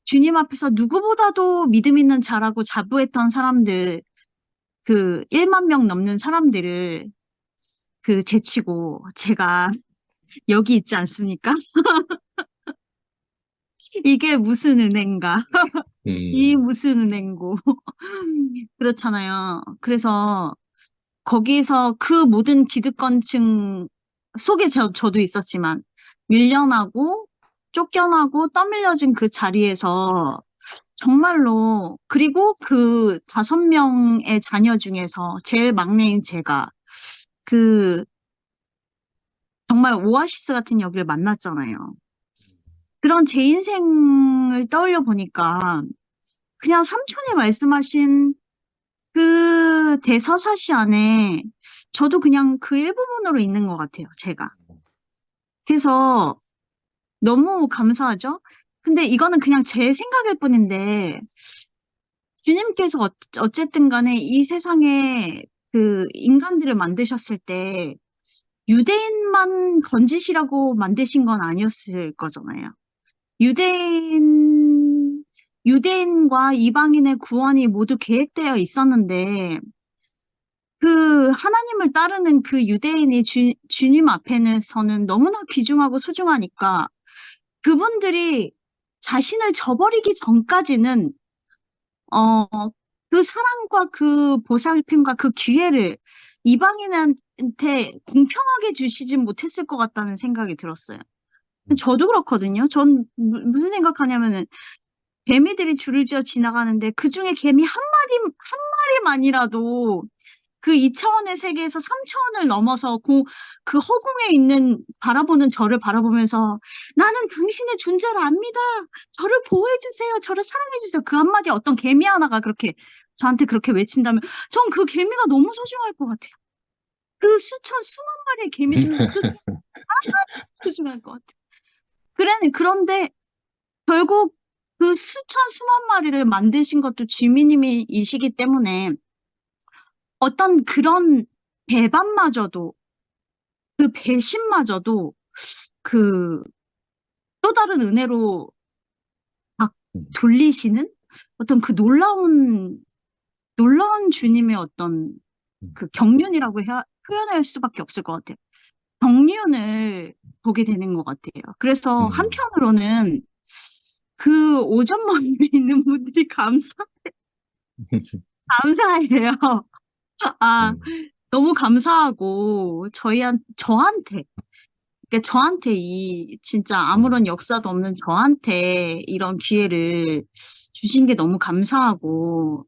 주님 앞에서 누구보다도 믿음 있는 자라고 자부했던 사람들 1만 명 넘는 사람들을 제치고 제가 여기 있지 않습니까? 이게 무슨 은행가? 이 음, 무슨 은행고? 그렇잖아요. 그래서 거기서 그 모든 기득권층 속에 저도 있었지만 밀려나고 쫓겨나고 떠밀려진 그 자리에서 정말로 그리고 그 5명의 자녀 중에서 제일 막내인 제가 그 정말 오아시스 같은 역을 만났잖아요. 그런 제 인생을 떠올려 보니까 그냥 삼촌이 말씀하신 그 대서사시 안에 저도 그냥 그 일부분으로 있는 것 같아요, 제가. 그래서 너무 감사하죠? 근데 이거는 그냥 제 생각일 뿐인데, 주님께서 어쨌든 간에 이 세상에 그 인간들을 만드셨을 때, 유대인만 건지시라고 만드신 건 아니었을 거잖아요. 유대인과 이방인의 구원이 모두 계획되어 있었는데, 그 하나님을 따르는 그 유대인이 주님 앞에서는 너무나 귀중하고 소중하니까 그분들이 자신을 저버리기 전까지는 그 사랑과 그 보살핌과 그 기회를 이방인한테 공평하게 주시진 못했을 것 같다는 생각이 들었어요. 저도 그렇거든요. 전 무슨 생각하냐면은 개미들이 줄을 지어 지나가는데 그 중에 개미 한 마리만이라도 그 2차원의 세계에서 3차원을 넘어서 그 허공에 있는 바라보는 저를 바라보면서 나는 당신의 존재를 압니다. 저를 보호해주세요. 저를 사랑해주세요. 그 한마디 어떤 개미 하나가 그렇게 저한테 그렇게 외친다면 전 그 개미가 너무 소중할 것 같아요. 그 수만 마리의 개미 중에서 그 하나가 소중할 것 같아요. 그런데 결국 그 수만 마리를 만드신 것도 주님이시기 때문에 어떤 그런 배반마저도, 그 배신마저도 그 또 다른 은혜로 막 돌리시는 어떤 그 놀라운 주님의 어떤 그 경륜이라고 표현할 수밖에 없을 것 같아요. 경륜을 보게 되는 것 같아요. 그래서 한편으로는 그 오전머리에 있는 분들이 감사해요. 아, 너무 감사하고 저한테 그러니까 저한테 진짜 아무런 역사도 없는 저한테 이런 기회를 주신 게 너무 감사하고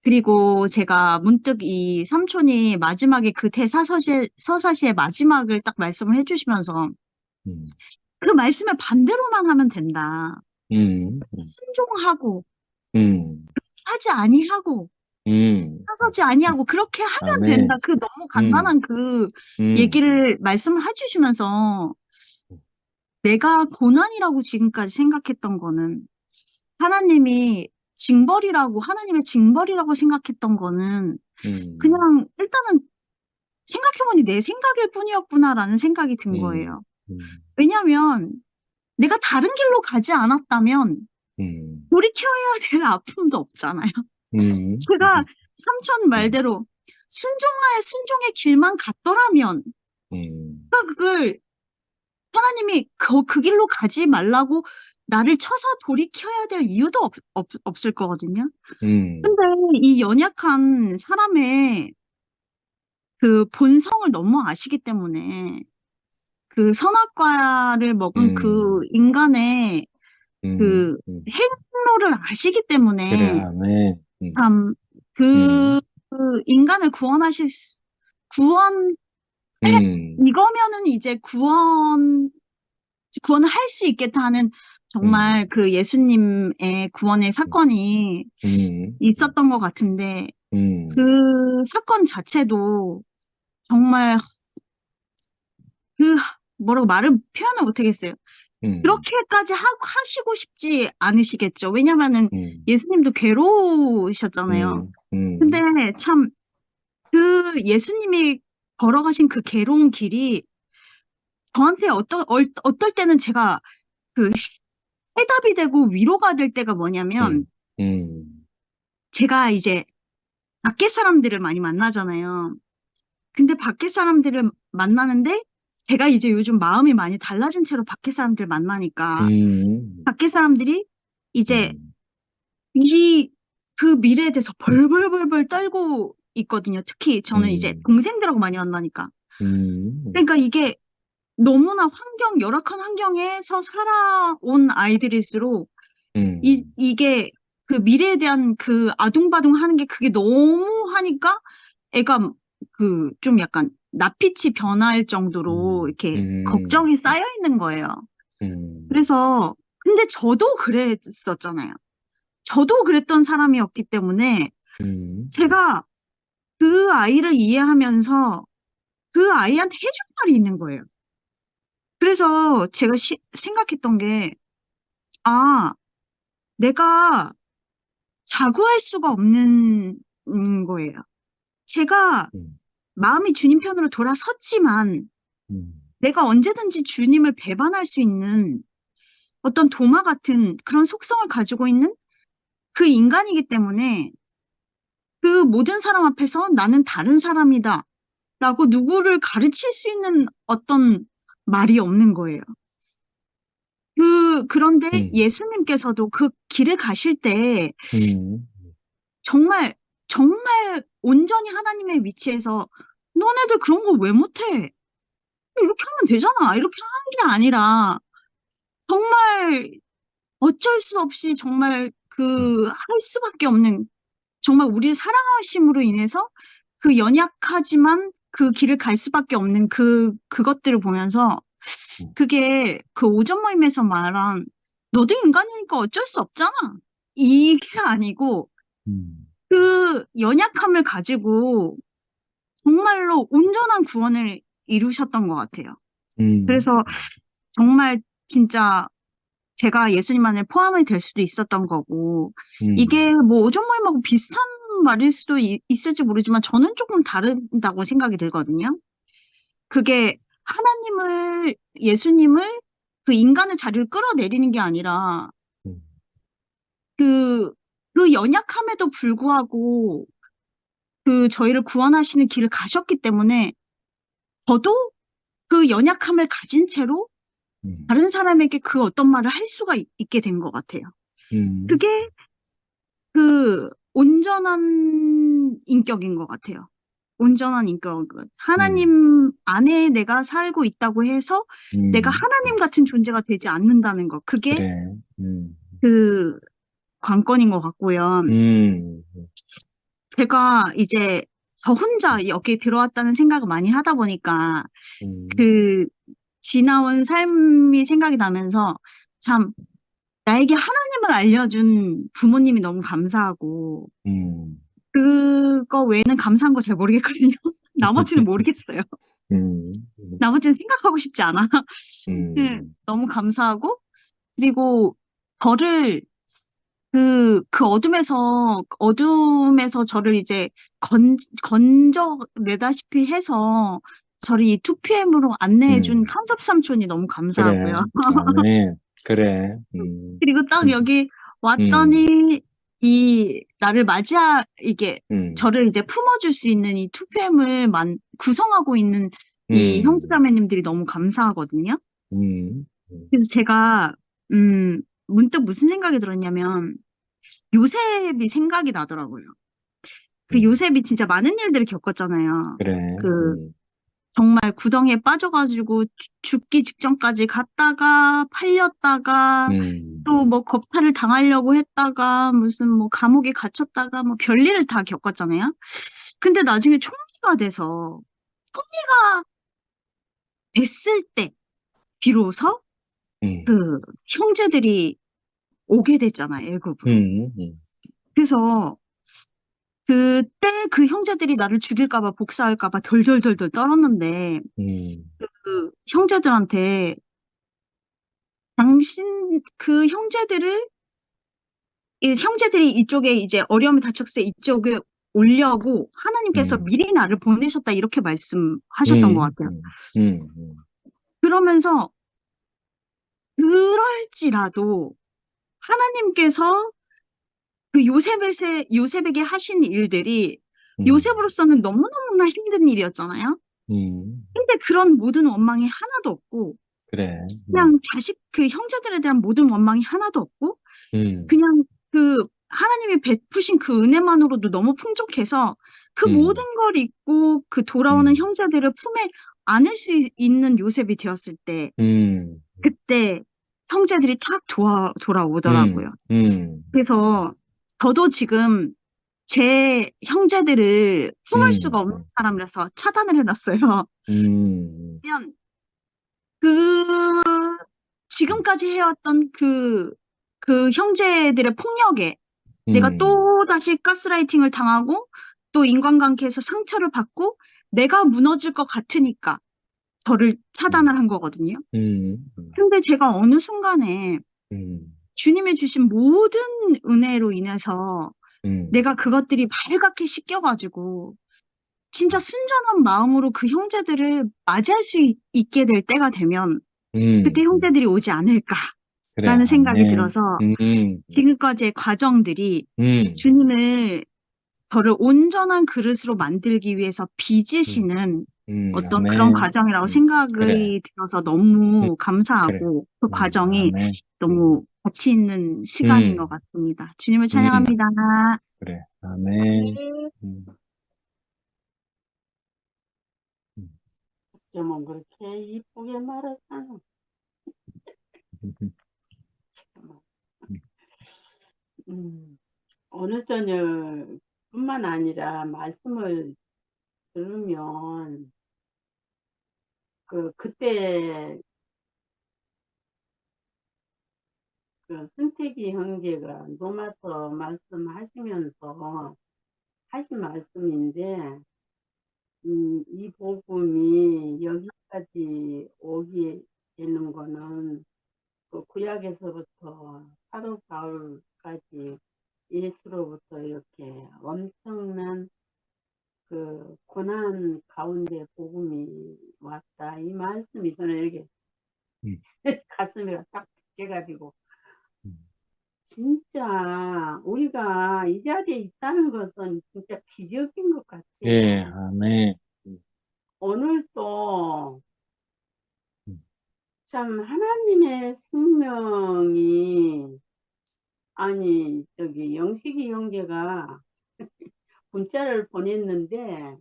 그리고 제가 문득 이 삼촌이 마지막에 그 서사시의 마지막을 딱 말씀을 해주시면서 음, 그 말씀을 반대로만 하면 된다. 음, 순종하고 음, 하지 아니하고 나서지 아니하고 그렇게 하면 된다. 아멘. 그 너무 간단한 그 얘기를 말씀을 해주시면서 내가 고난이라고 지금까지 생각했던 거는 하나님의 징벌이라고 생각했던 거는 그냥 일단은 생각해보니 내 생각일 뿐이었구나라는 생각이 든 거예요. 왜냐면 내가 다른 길로 가지 않았다면 돌이켜야 될 아픔도 없잖아요. 제가 삼촌 말대로 순종의 길만 갔더라면 그걸 하나님이 그 길로 가지 말라고 나를 쳐서 돌이켜야 될 이유도 없을 거거든요. 근데 이 연약한 사람의 그 본성을 너무 아시기 때문에 그 선악과를 먹은 그 인간의 그 행로를 아시기 그래, 때문에 아멘. 참 그 인간을 구원 이거면은 이제 구원을 할 수 있겠다 하는 정말 그 예수님의 구원의 사건이 있었던 것 같은데 그 사건 자체도 정말 뭐라고 표현을 못 하겠어요. 그렇게까지 하시고 싶지 않으시겠죠. 왜냐면은 예수님도 괴로우셨잖아요. 근데 참 그 예수님이 걸어가신 그 괴로운 길이 저한테 어떨 때는 제가 그 해답이 되고 위로가 될 때가 뭐냐면 제가 이제 밖에 사람들을 많이 만나잖아요. 근데 밖에 사람들을 만나는데 제가 이제 요즘 마음이 많이 달라진 채로 밖에 사람들 만나니까 밖에 사람들이 이제 그 미래에 대해서 벌벌벌벌 떨고 있거든요. 특히 저는 이제 동생들하고 많이 만나니까. 그러니까 이게 너무나 열악한 환경에서 살아온 아이들일수록 이게 그 미래에 대한 그 아둥바둥 하는 게 그게 너무 하니까 애가 그 좀 약간 낯빛이 변할 정도로 이렇게 걱정이 쌓여 있는 거예요. 그래서 근데 저도 그랬었잖아요. 저도 그랬던 사람이었기 때문에 제가 그 아이를 이해하면서 그 아이한테 해줄 말이 있는 거예요. 그래서 제가 생각했던 게, 아, 내가 자고할 수가 없는 거예요. 제가 마음이 주님 편으로 돌아섰지만 내가 언제든지 주님을 배반할 수 있는 어떤 도마 같은 그런 속성을 가지고 있는 그 인간이기 때문에 그 모든 사람 앞에서 나는 다른 사람이다 라고 누구를 가르칠 수 있는 어떤 말이 없는 거예요. 그런데 예수님께서도 그 길을 가실 때 정말 온전히 하나님의 위치에서 너네들 그런 거 왜 못해? 이렇게 하면 되잖아. 이렇게 하는 게 아니라 정말 어쩔 수 없이 정말 할 수밖에 없는 정말 우리를 사랑하심으로 인해서 그 연약하지만 그 길을 갈 수밖에 없는 그것들을 보면서 그게 그 오전 모임에서 말한 너도 인간이니까 어쩔 수 없잖아. 이게 아니고 그 연약함을 가지고 정말로 온전한 구원을 이루셨던 것 같아요. 그래서 정말 진짜 제가 예수님 안에 포함이 될 수도 있었던 거고 이게 뭐 오전 모임하고 비슷한 말일 수도 있을지 모르지만 저는 조금 다르다고 생각이 들거든요. 그게 예수님을 그 인간의 자리를 끌어내리는 게 아니라 그 연약함에도 불구하고 저희를 구원하시는 길을 가셨기 때문에 저도 그 연약함을 가진 채로 다른 사람에게 그 어떤 말을 할 수가 있게 된 것 같아요. 그게 그 온전한 인격인 것 같아요. 온전한 인격. 하나님 안에 내가 살고 있다고 해서 내가 하나님 같은 존재가 되지 않는다는 것. 그게 그래. 그 관건인 것 같고요. 제가 이제 저 혼자 여기에 들어왔다는 생각을 많이 하다 보니까 지나온 삶이 생각이 나면서 참 나에게 하나님을 알려준 부모님이 너무 감사하고 그거 외에는 감사한 거 잘 모르겠거든요. 나머지는 모르겠어요. 나머지는 생각하고 싶지 않아. 네, 너무 감사하고 그리고 저를 그 어둠에서 저를 이제 건져내다시피 해서 저를 이 2PM으로 안내해준 컨섭 삼촌이 너무 그래. 감사하고요. 아멘. 그래. 그리고 딱 여기 왔더니 나를 이게 저를 이제 품어줄 수 있는 이 2PM을 구성하고 있는 이 형제자매님들이 너무 감사하거든요. 그래서 제가 문득 무슨 생각이 들었냐면 요셉이 생각이 나더라고요. 그 요셉이 진짜 많은 일들을 겪었잖아요. 그래. 정말 구덩이에 빠져가지고 죽기 직전까지 갔다가 팔렸다가 또 뭐 겁탈을 당하려고 했다가 무슨 뭐 감옥에 gat혔다가 뭐 별일을 다 겪었잖아요. 근데 나중에 총리가 돼서 총리가 됐을 때 비로소 그 형제들이 오게 됐잖아요, 애굽으로. 그래서 그때 그 형제들이 나를 죽일까봐 복사할까봐 덜덜덜덜 떨었는데 그 형제들한테 형제들이 이쪽에 이제 어려움이 닥쳤을 때 이쪽에 오려고 하나님께서 미리 나를 보내셨다 이렇게 말씀하셨던 것 같아요. 그러면서 그럴지라도 하나님께서 그 요셉에게 하신 일들이 요셉으로서는 너무너무나 힘든 일이었잖아요. 근데 그런 모든 원망이 하나도 없고, 그래. 그냥 그 형제들에 대한 모든 원망이 하나도 없고, 음, 그냥 하나님이 베푸신 그 은혜만으로도 너무 풍족해서 그 모든 걸 잊고 그 돌아오는 형제들을 품에 안을 수 있는 요셉이 되었을 때, 그때 형제들이 탁 돌아오더라고요. 그래서 저도 지금 제 형제들을 품을 수가 없는 사람이라서 차단을 해놨어요. 그러면 지금까지 해왔던 그 형제들의 폭력에 내가 또다시 가스라이팅을 당하고 또 인간관계에서 상처를 받고 내가 무너질 것 같으니까 저를 차단을 한 거거든요. 근데 제가 어느 순간에 주님이 주신 모든 은혜로 인해서 내가 그것들이 발갛게 씻겨가지고 진짜 순전한 마음으로 그 형제들을 맞이할 수 있게 될 때가 되면 그때 형제들이 오지 않을까라는 그래. 생각이 아멘. 들어서 지금까지의 과정들이 주님을 저를 온전한 그릇으로 만들기 위해서 빚으시는 어떤 그런 아멘. 과정이라고 그래. 생각이 들어서 너무 감사하고 그 과정이 아멘. 너무 가치 있는 시간인 것 음, 같습니다. 주님을 찬양합니다. 그래. 아멘. 음, 어쩌면 그렇게 이쁘게 말했잖아. 잠깐만. 어느 저녁뿐만 아니라 말씀을 들으면 그때 승택이 형제가 노마서 말씀하시면서 하신 말씀인데 이 복음이 여기까지 오게 되는 거는 그 구약에서부터 사도 바울까지 예수로부터 이렇게 엄청난 그 고난 가운데 복음이 왔다. 이 말씀이 저는 이렇게 음. 가슴에 딱 깨가지고 음. 진짜 우리가 이 자리에 있다는 것은 진짜 기적인 것 같아요. 예, 아멘. 오늘도 음. 참 하나님의 생명이 아니 저기 영식이 형제가 문자를 보냈는데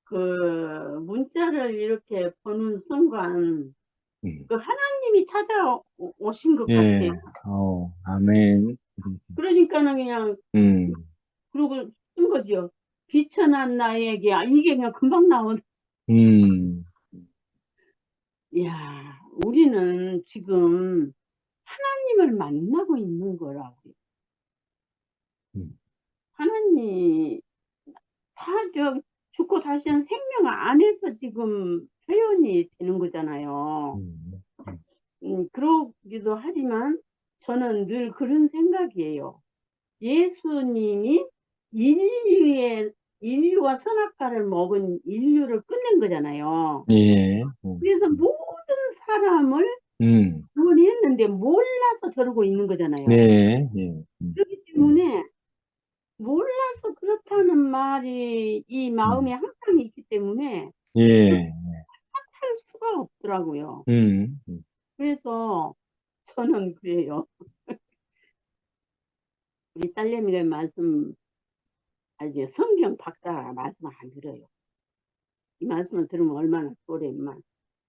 그 문자를 이렇게 보는 순간 그 하나님이 찾아오신 것 예, 같아요. 아멘. 그러니까는 그냥 그러고 쓴 거죠. 비천한 나에게 이게 그냥 금방 나온. 이야, 우리는 지금 하나님을 만나고 있는 거라고. 하나님 다 죽고 다시 한 생명 안에서 지금 표현이 되는 거잖아요. 그러기도 하지만 저는 늘 그런 생각이에요. 예수님이 인류와 선악과를 먹은 인류를 끝낸 거잖아요. 예. 그래서 모든 사람을 구원했는데 몰라서 저러고 있는 거잖아요. 네, 예. 그렇기 때문에 몰라서 그렇다는 말이 이 마음에 항상 있기 때문에 예. 할 수가 없더라고요. 음. 그래서 저는 그래요. 우리 딸내미가 성경 박사 말씀 안 들어요. 이 말씀을 들으면 얼마나 오래만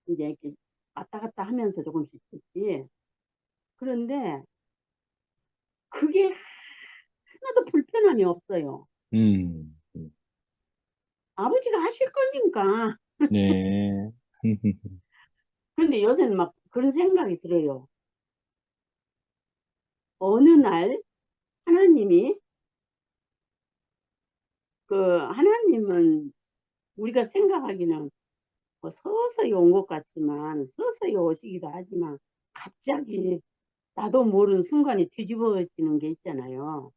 이제 이렇게 왔다 갔다 하면서 조금씩 듣지. 그런데 그게 하나도 불편함이 없어요. 아버지가 하실 거니까. 네. 그런데 요새는 막 그런 생각이 들어요. 어느 날 하나님이 하나님은 우리가 생각하기는 뭐 서서히 온 것 같지만 서서히 오시기도 하지만 갑자기 나도 모르는 순간에 뒤집어지는 게 있잖아요.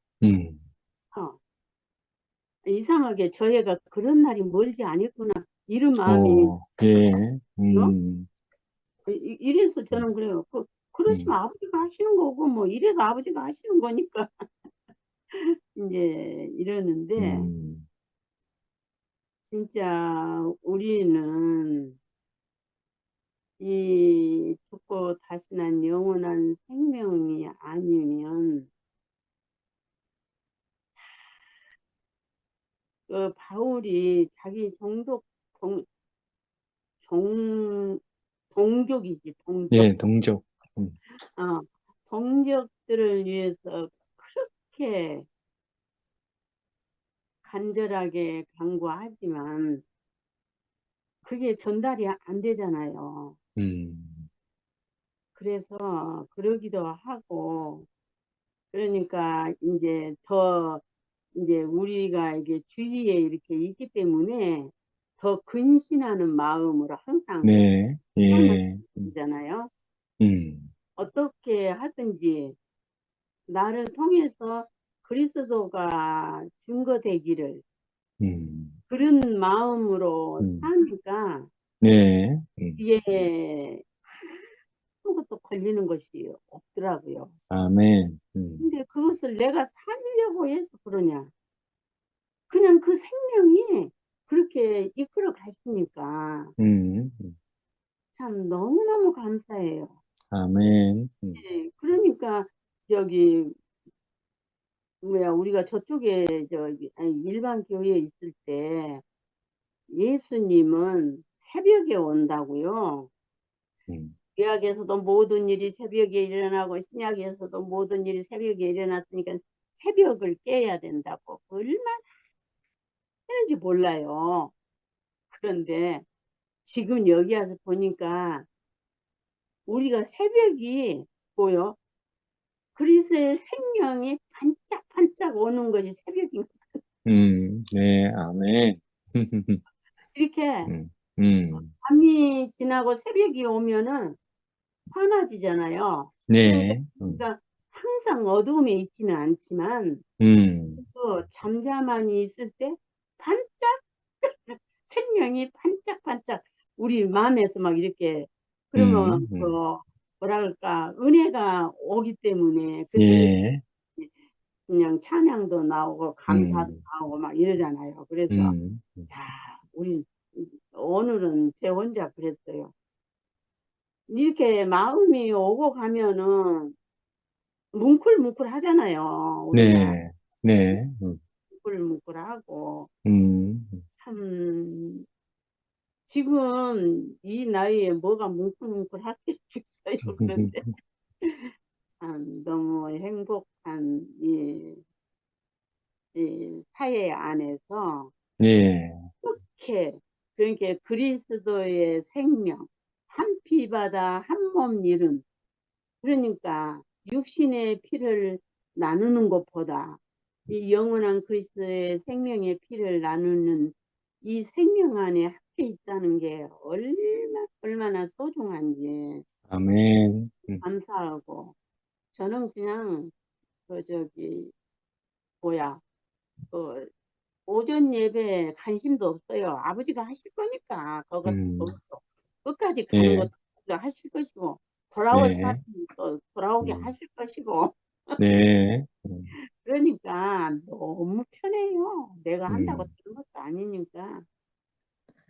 이상하게 저희가 그런 날이 멀지 않았구나 이런 마음이 예. 이래서 저는 그래요. 그러시면 아버지가 하시는 거고 뭐 이래서 아버지가 하시는 거니까 이제 이러는데 진짜 우리는 이 죽고 다시 난 영원한 생명이 아니면 그 바울이 자기 동족이지, 동족. 예, 동족. 어, 동족들을 위해서 그렇게 간절하게 간구하지만 그게 전달이 안 되잖아요. 그래서 그러기도 하고, 그러니까 이제 우리가 이게 주위에 이렇게 있기 때문에 더 근신하는 마음으로 항상 네, 희망을 예, 드리잖아요. 음, 어떻게 하든지 나를 통해서 그리스도가 증거되기를 그런 마음으로 음, 사니까 네, 이게 아무것도 걸리는 것이 없더라고요. 아멘. 근데 그것을 내가 살려고 해서 그러냐? 그냥 그 생명이 그렇게 이끌어 가시니까 음, 참 너무너무 감사해요. 아멘. 네, 그러니까 저기 우리가 저쪽에 아니, 일반 교회에 있을 때 예수님은 새벽에 온다고요. 구약에서도 모든 일이 새벽에 일어나고 신약에서도 모든 일이 새벽에 일어났으니까 새벽을 깨야 된다고 얼마나 했는지 몰라요. 그런데 지금 여기 와서 보니까 우리가 새벽이 뭐요? 그리스의 생명이 반짝반짝 오는 것이 새벽인 것. 네, 아멘. 이렇게 음, 밤이 지나고 새벽이 오면은 환해지잖아요. 네, 그러니까 항상 어두움에 있지는 않지만 또 잠잠하니 있을 때 반짝 생명이 반짝반짝 우리 마음에서 막 이렇게 그러면 뭐랄까 은혜가 오기 때문에 그때 예, 그냥 찬양도 나오고 감사도 나오고 막 이러잖아요. 그래서 야, 우리 오늘은 제 혼자 그랬어요. 이렇게 마음이 오고 가면은 뭉클뭉클 하잖아요. 우리가 네, 네, 뭉클뭉클하고 음, 참 지금 이 나이에 뭐가 뭉클뭉클 할 게 있어요. 그런데 참 너무 행복한 이 사회 안에서 예, 이렇게 그러니까 그리스도의 생명 한 피바다 한 몸 이룬 그러니까 육신의 피를 나누는 것보다 이 영원한 그리스도의 생명의 피를 나누는 이 생명 안에 함께 있다는 게 얼마나 소중한지 아멘. 감사하고 저는 그냥 뭐야 그 오전 예배 관심도 없어요. 아버지가 하실 거니까 거기서 끝까지 가는 예, 것도 하실 것이고 돌아올 네, 사람은 또 돌아오게 하실 것이고 네, 그러니까 너무 편해요. 내가 한다고 음, 되는 것도 아니니까.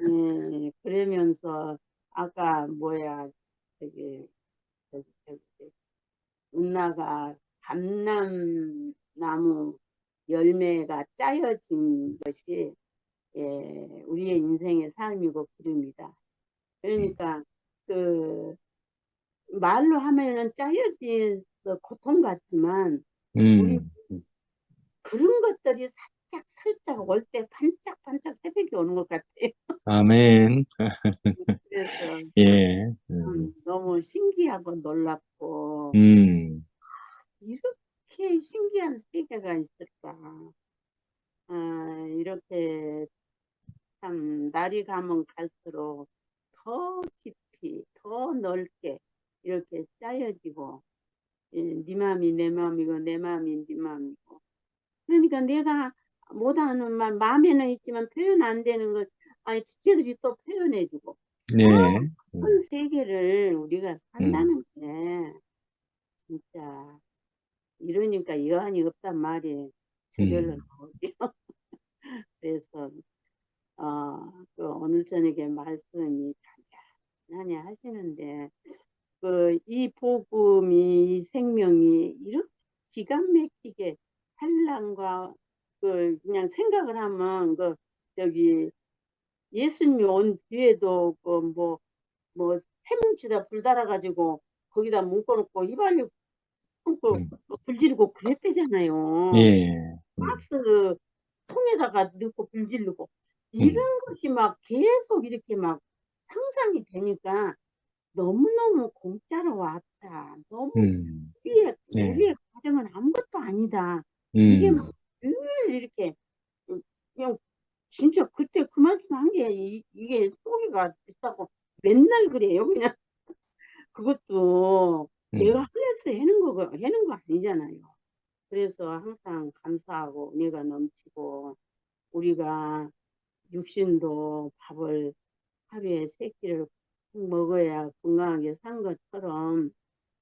예, 그러면서 아까 저기 은나가 감람나무 열매가 짜여진 것이 우리의 인생의 삶이고 그립니다. 그러니까 그 말로 하면은 짜여진 고통 같지만 우리 음, 그런 것들이 살짝 올 때 반짝반짝 새벽이 오는 것 같아요. 아멘. 그래서 예, 너무 신기하고 놀랍고 이렇게 신기한 세계가 있을까. 이렇게 참 날이 가면 갈수록 더 깊이 더 넓게 이렇게 짜여지고 네 마음이 내 마음이고 내 마음이 네 마음이고 그러니까 내가 못하는 말 마음에는 있지만 표현 안 되는 걸 아니 지체들이 또 표현해주고 네, 큰 세계를 우리가 음, 산다는 게 진짜 이러니까 여한이 없단 말이 저절로 음, 나오죠. 그래서 오늘 저녁에 말씀이 잔잔하니 하시는데 이 복음이 이 생명이 이렇게 기가 막히게 한란과 그냥 생각을 하면 저기 예수님이 온 뒤에도 세뭉치다 불 달아가지고 거기다 묶어놓고 이발유 품고 불 지르고 그랬대잖아요. 예. 박스 통에다가 넣고 불 지르고 이런 것이 막 계속 이렇게 막 상상이 되니까 너무너무 공짜로 왔다. 너무 예. 우리의 가정은 아무것도 아니다. 이게 막 늘 이렇게 그냥 진짜 그때 그 말씀 한 게 이게 소리가 비싸고 맨날 그래요. 그냥 그것도 내가 하면서 해는 거 아니잖아요. 그래서 항상 감사하고 은혜가 넘치고 우리가 육신도 밥을 하루에 3끼를 먹어야 건강하게 산 것처럼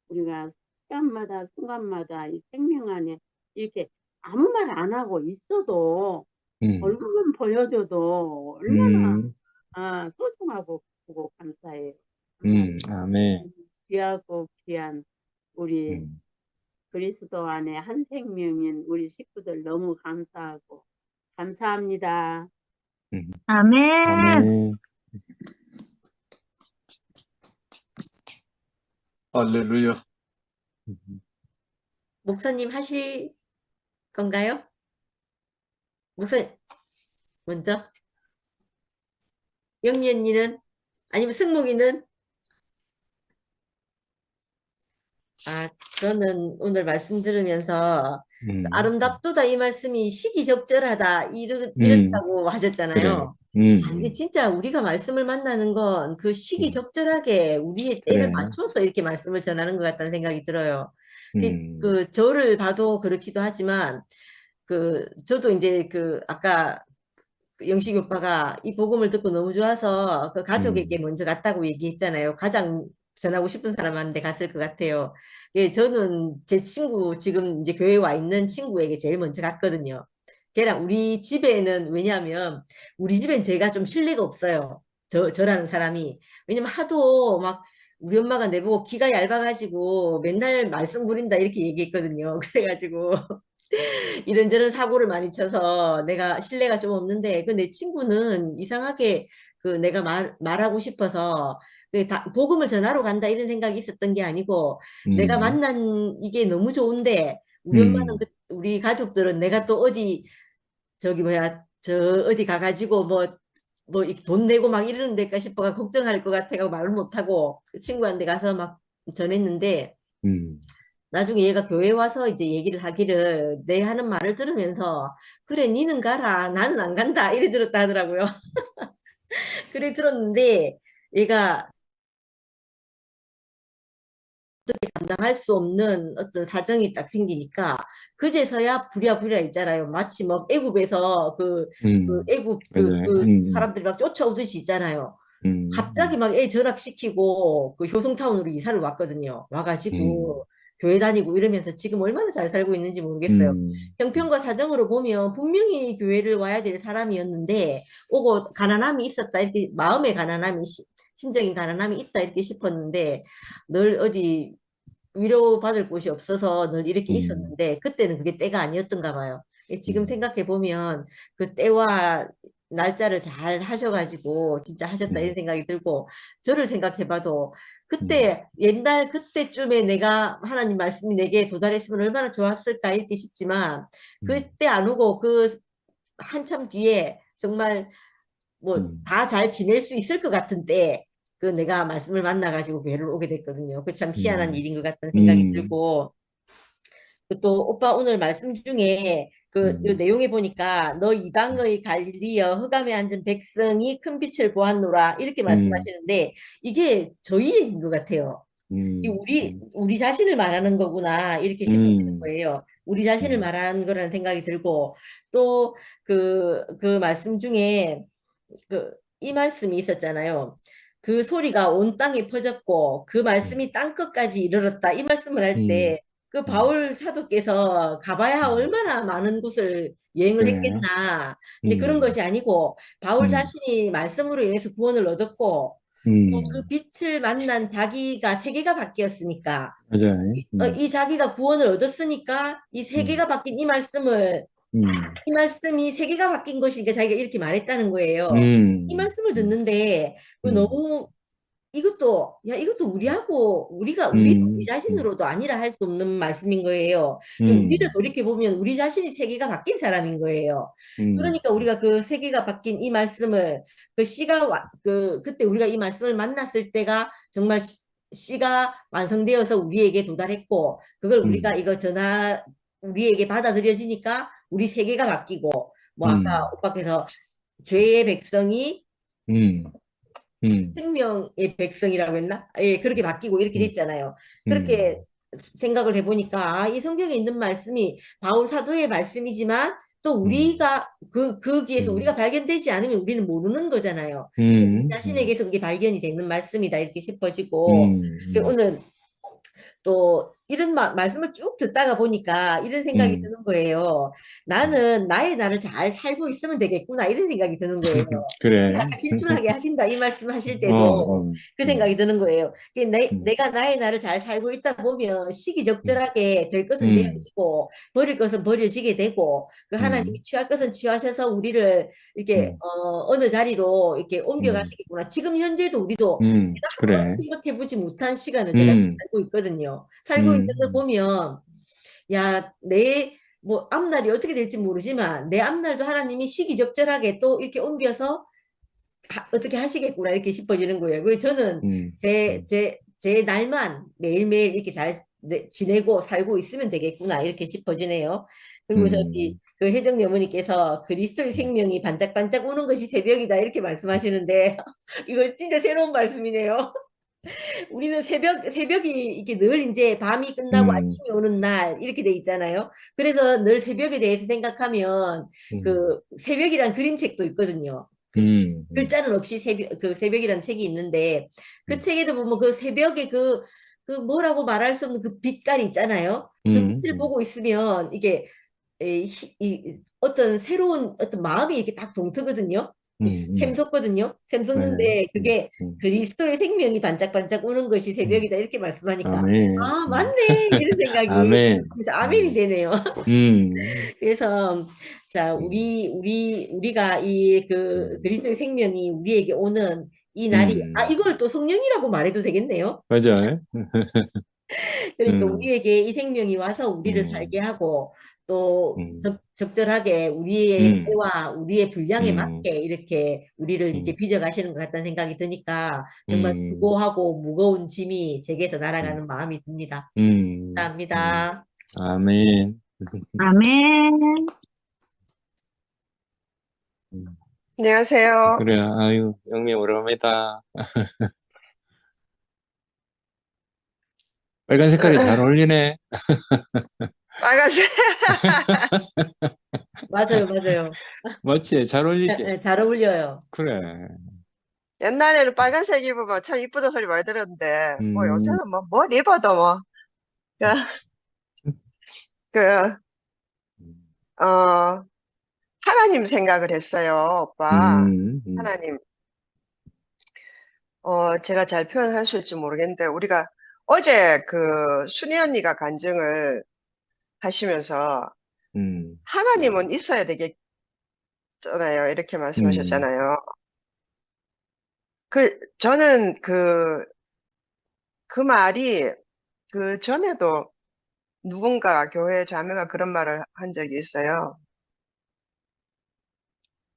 우리가 시간마다 순간마다 이 생명 안에 이렇게 아무 말 안 하고 있어도 얼굴은 보여줘도 얼마나 소중하고 기쁘고 감사해요. 아멘. 귀하고 귀한 우리 그리스도 안에 한 생명인 우리 식구들 너무 감사하고 감사합니다. 아멘. 아멘. 할렐루야. 목사님 하실 건가요? 목사님, 먼저. 영미 언니는? 아니면 승목이는? 저는 오늘 말씀 들으면서 아름답도다 이 말씀이 시기적절하다 이렇다고 하셨잖아요. 이게 진짜 우리가 말씀을 만나는 건 그 시기적절하게 우리의 때를 그래. 맞춰서 이렇게 말씀을 전하는 것 같다는 생각이 들어요. 저를 봐도 그렇기도 하지만 저도 이제 아까 영식 오빠가 이 복음을 듣고 너무 좋아서 그 가족에게 먼저 갔다고 얘기했잖아요. 가장 전하고 싶은 사람한테 갔을 것 같아요. 예, 저는 제 친구 지금 이제 교회에 와 있는 친구에게 제일 먼저 갔거든요. 걔랑 우리 집에는 왜냐하면 우리 집엔 제가 좀 신뢰가 없어요. 저라는 사람이. 왜냐면 하도 막 우리 엄마가 내보고 기가 얇아가지고 맨날 말씀 부린다 이렇게 얘기했거든요. 그래가지고 이런저런 사고를 많이 쳐서 내가 신뢰가 좀 없는데 그 내 친구는 이상하게 내가 말하고 싶어서 복음을 전하러 간다 이런 생각이 있었던 게 아니고 내가 만난 이게 너무 좋은데 우리 엄마는 우리 가족들은 내가 또 어디 어디 가가지고 이렇게 돈 내고 막 이러는 데까 싶어가 걱정할 것 같아가 말을 못하고 그 친구한테 가서 막 전했는데 나중에 얘가 교회 와서 이제 얘기를 하기를 내 하는 말을 들으면서 그래 니는 가라 나는 안 간다 이래 들었다 하더라고요. 그래 들었는데 얘가 감당할 수 없는 어떤 사정이 딱 생기니까 그제서야 부랴부랴 있잖아요. 마치 뭐 애굽에서 애굽 사람들이 막 쫓아오듯이 있잖아요. 갑자기 막 애 전학시키고 효성타운으로 이사를 왔거든요. 와가지고 교회 다니고 이러면서 지금 얼마나 잘 살고 있는지 모르겠어요. 형편과 사정으로 보면 분명히 교회를 와야 될 사람이었는데 오고 가난함이 있었다 이렇게 마음의 가난함이 심적인 가난함이 있다 이렇게 싶었는데 늘 어디 위로받을 곳이 없어서 늘 이렇게 있었는데 그때는 그게 때가 아니었던가 봐요. 지금 생각해 보면 그 때와 날짜를 잘 하셔가지고 진짜 하셨다 이런 생각이 들고 저를 생각해 봐도 그때 옛날 그때쯤에 내가 하나님 말씀이 내게 도달했으면 얼마나 좋았을까 이렇게 싶지만 그때 안 오고 한참 뒤에 정말 다 잘 지낼 수 있을 것 같은데 내가 말씀을 만나가지고 교회를 오게 됐거든요. 그 참 희한한 일인 것 같다는 생각이 들고 또 오빠 오늘 말씀 중에 요 내용에 보니까 너 이방의 갈릴리여 흑암에 앉은 백성이 큰 빛을 보았노라 이렇게 말씀하시는데 이게 저희 얘기인 것 같아요. 우리 자신을 말하는 거구나 이렇게 싶으시는 거예요. 우리 자신을 말하는 거라는 생각이 들고 또 그 말씀 중에 이 말씀이 있었잖아요. 그 소리가 온 땅에 퍼졌고 그 말씀이 땅끝까지 이르렀다. 이 말씀을 할 때 그 바울 사도께서 가봐야 얼마나 많은 곳을 여행을 그래. 했겠나. 근데 그런 음, 것이 아니고 바울 음, 자신이 말씀으로 인해서 구원을 얻었고 또 그 음, 빛을 만난 자기가 세계가 바뀌었으니까 맞아요. 이 자기가 구원을 얻었으니까 이 음, 세계가 바뀐 이 말씀을 음, 이 말씀이 세계가 바뀐 것이니까 자기가 이렇게 말했다는 거예요. 이 음, 말씀을 듣는데 그 음, 너무 이것도 우리도 우리 음, 자신으로도 아니라 할 수 없는 말씀인 거예요. 그 우리를 음, 돌이켜 보면 우리 자신이 세계가 바뀐 사람인 거예요. 음, 그러니까 우리가 그 세계가 바뀐 이 말씀을 그때 우리가 이 말씀을 만났을 때가 정말 씨가 완성되어서 우리에게 도달했고 그걸 음, 우리가 이걸 우리에게 받아들여지니까 우리 세계가 바뀌고 뭐 아까 음, 오빠께서 죄의 백성이 음, 음, 생명의 백성이라고 했나? 예, 그렇게 바뀌고 이렇게 음, 됐잖아요. 그렇게 음, 생각을 해보니까 이 성경에 있는 말씀이 바울 사도의 말씀이지만 또 음, 우리가 거기에서 우리가 음, 발견되지 않으면 우리는 모르는 거잖아요. 우리 음, 자신에게서 그게 발견이 되는 말씀이다 이렇게 싶어지고 음, 오늘 또 이런 말씀을 쭉 듣다가 보니까 이런 생각이 음, 드는 거예요. 나는 나의 나를 잘 살고 있으면 되겠구나 이런 생각이 드는 거예요. 그래. 약간 질투나게 하신다 이 말씀 하실 어, 때도 어, 그 생각이 드는 거예요. 음, 내가 나의 나를 잘 살고 있다 보면 시기적절하게 될 것은 음, 되어지고 버릴 것은 버려지게 되고 그 하나님이 음, 취할 것은 취하셔서 우리를 이렇게 음, 어느 자리로 이렇게 음, 옮겨가시겠구나. 지금 현재도 우리도 내가 한 번도 그래. 생각해보지 못한 시간을 제가 음, 살고 있거든요. 살고 있는 걸 음, 보면 뭐 앞날이 어떻게 될지 모르지만 내 앞날도 하나님이 시기적절하게 또 이렇게 옮겨서 어떻게 하시겠구나 이렇게 싶어지는 거예요. 그래서 저는 음, 제 날만 매일매일 이렇게 잘 지내고 살고 있으면 되겠구나 이렇게 싶어지네요. 그리고 저기 음, 그 혜정이 어머니께서 그리스도의 생명이 반짝반짝 오는 것이 새벽이다 이렇게 말씀하시는데 이거 진짜 새로운 말씀이네요. 우리는 새벽이 이렇게 늘 이제 밤이 끝나고 음, 아침이 오는 날 이렇게 돼 있잖아요. 그래서 늘 새벽에 대해서 생각하면 음, 그 새벽이란 그림책도 있거든요. 음, 글자는 없이 그 새벽이란 책이 있는데 그 음, 책에도 보면 그 새벽에 그 뭐라고 말할 수 없는 그 빛깔이 있잖아요. 그 음, 빛을 보고 있으면 이게 어떤 새로운 어떤 마음이 이렇게 딱 동트거든요. 음, 샘솟거든요. 네, 샘솟는데 음, 그게 그리스도의 생명이 반짝반짝 오는 것이 음, 새벽이다 이렇게 말씀하니까 아멘, 아 맞네 이런 생각이 아멘, 그래서 아멘이 되네요. 음, 그래서 자 음, 우리가 이 그 음, 그리스도의 생명이 우리에게 오는 이 날이 음, 이걸 또 성령이라고 말해도 되겠네요. 맞아요. 그러니까 음, 우리에게 이 생명이 와서 우리를 음, 살게 하고 또 음, 적절하게 우리의 음, 때와 우리의 분량에 음, 맞게 이렇게 우리를 이렇게 음, 빚어가시는 것 같다는 생각이 드니까 정말 음, 수고하고 무거운 짐이 제게서 음, 날아가는 마음이 듭니다. 음, 감사합니다. 아멘. 아멘. 음, 안녕하세요. 그래, 아유, 영미 오랜만이다. 빨간 색깔이 잘 어울리네. 빨간색. 맞아요, 맞아요. 맞지? 잘 예, 어울리지? 예, 잘 어울려요. 그래. 옛날에는 빨간색 입으면 참 이쁘다 소리 많이 들었는데, 뭐 음, 요새는 뭐, 뭘 입어도 뭐, 그, 그, 어, 하나님 생각을 했어요, 오빠. 음, 음, 하나님. 제가 잘 표현할 수 있을지 모르겠는데, 우리가 어제 그 순희 언니가 간증을 하시면서, 음, 하나님은 있어야 되겠잖아요. 이렇게 음, 말씀하셨잖아요. 저는 그 말이 그 전에도 누군가 교회 자매가 그런 말을 한 적이 있어요.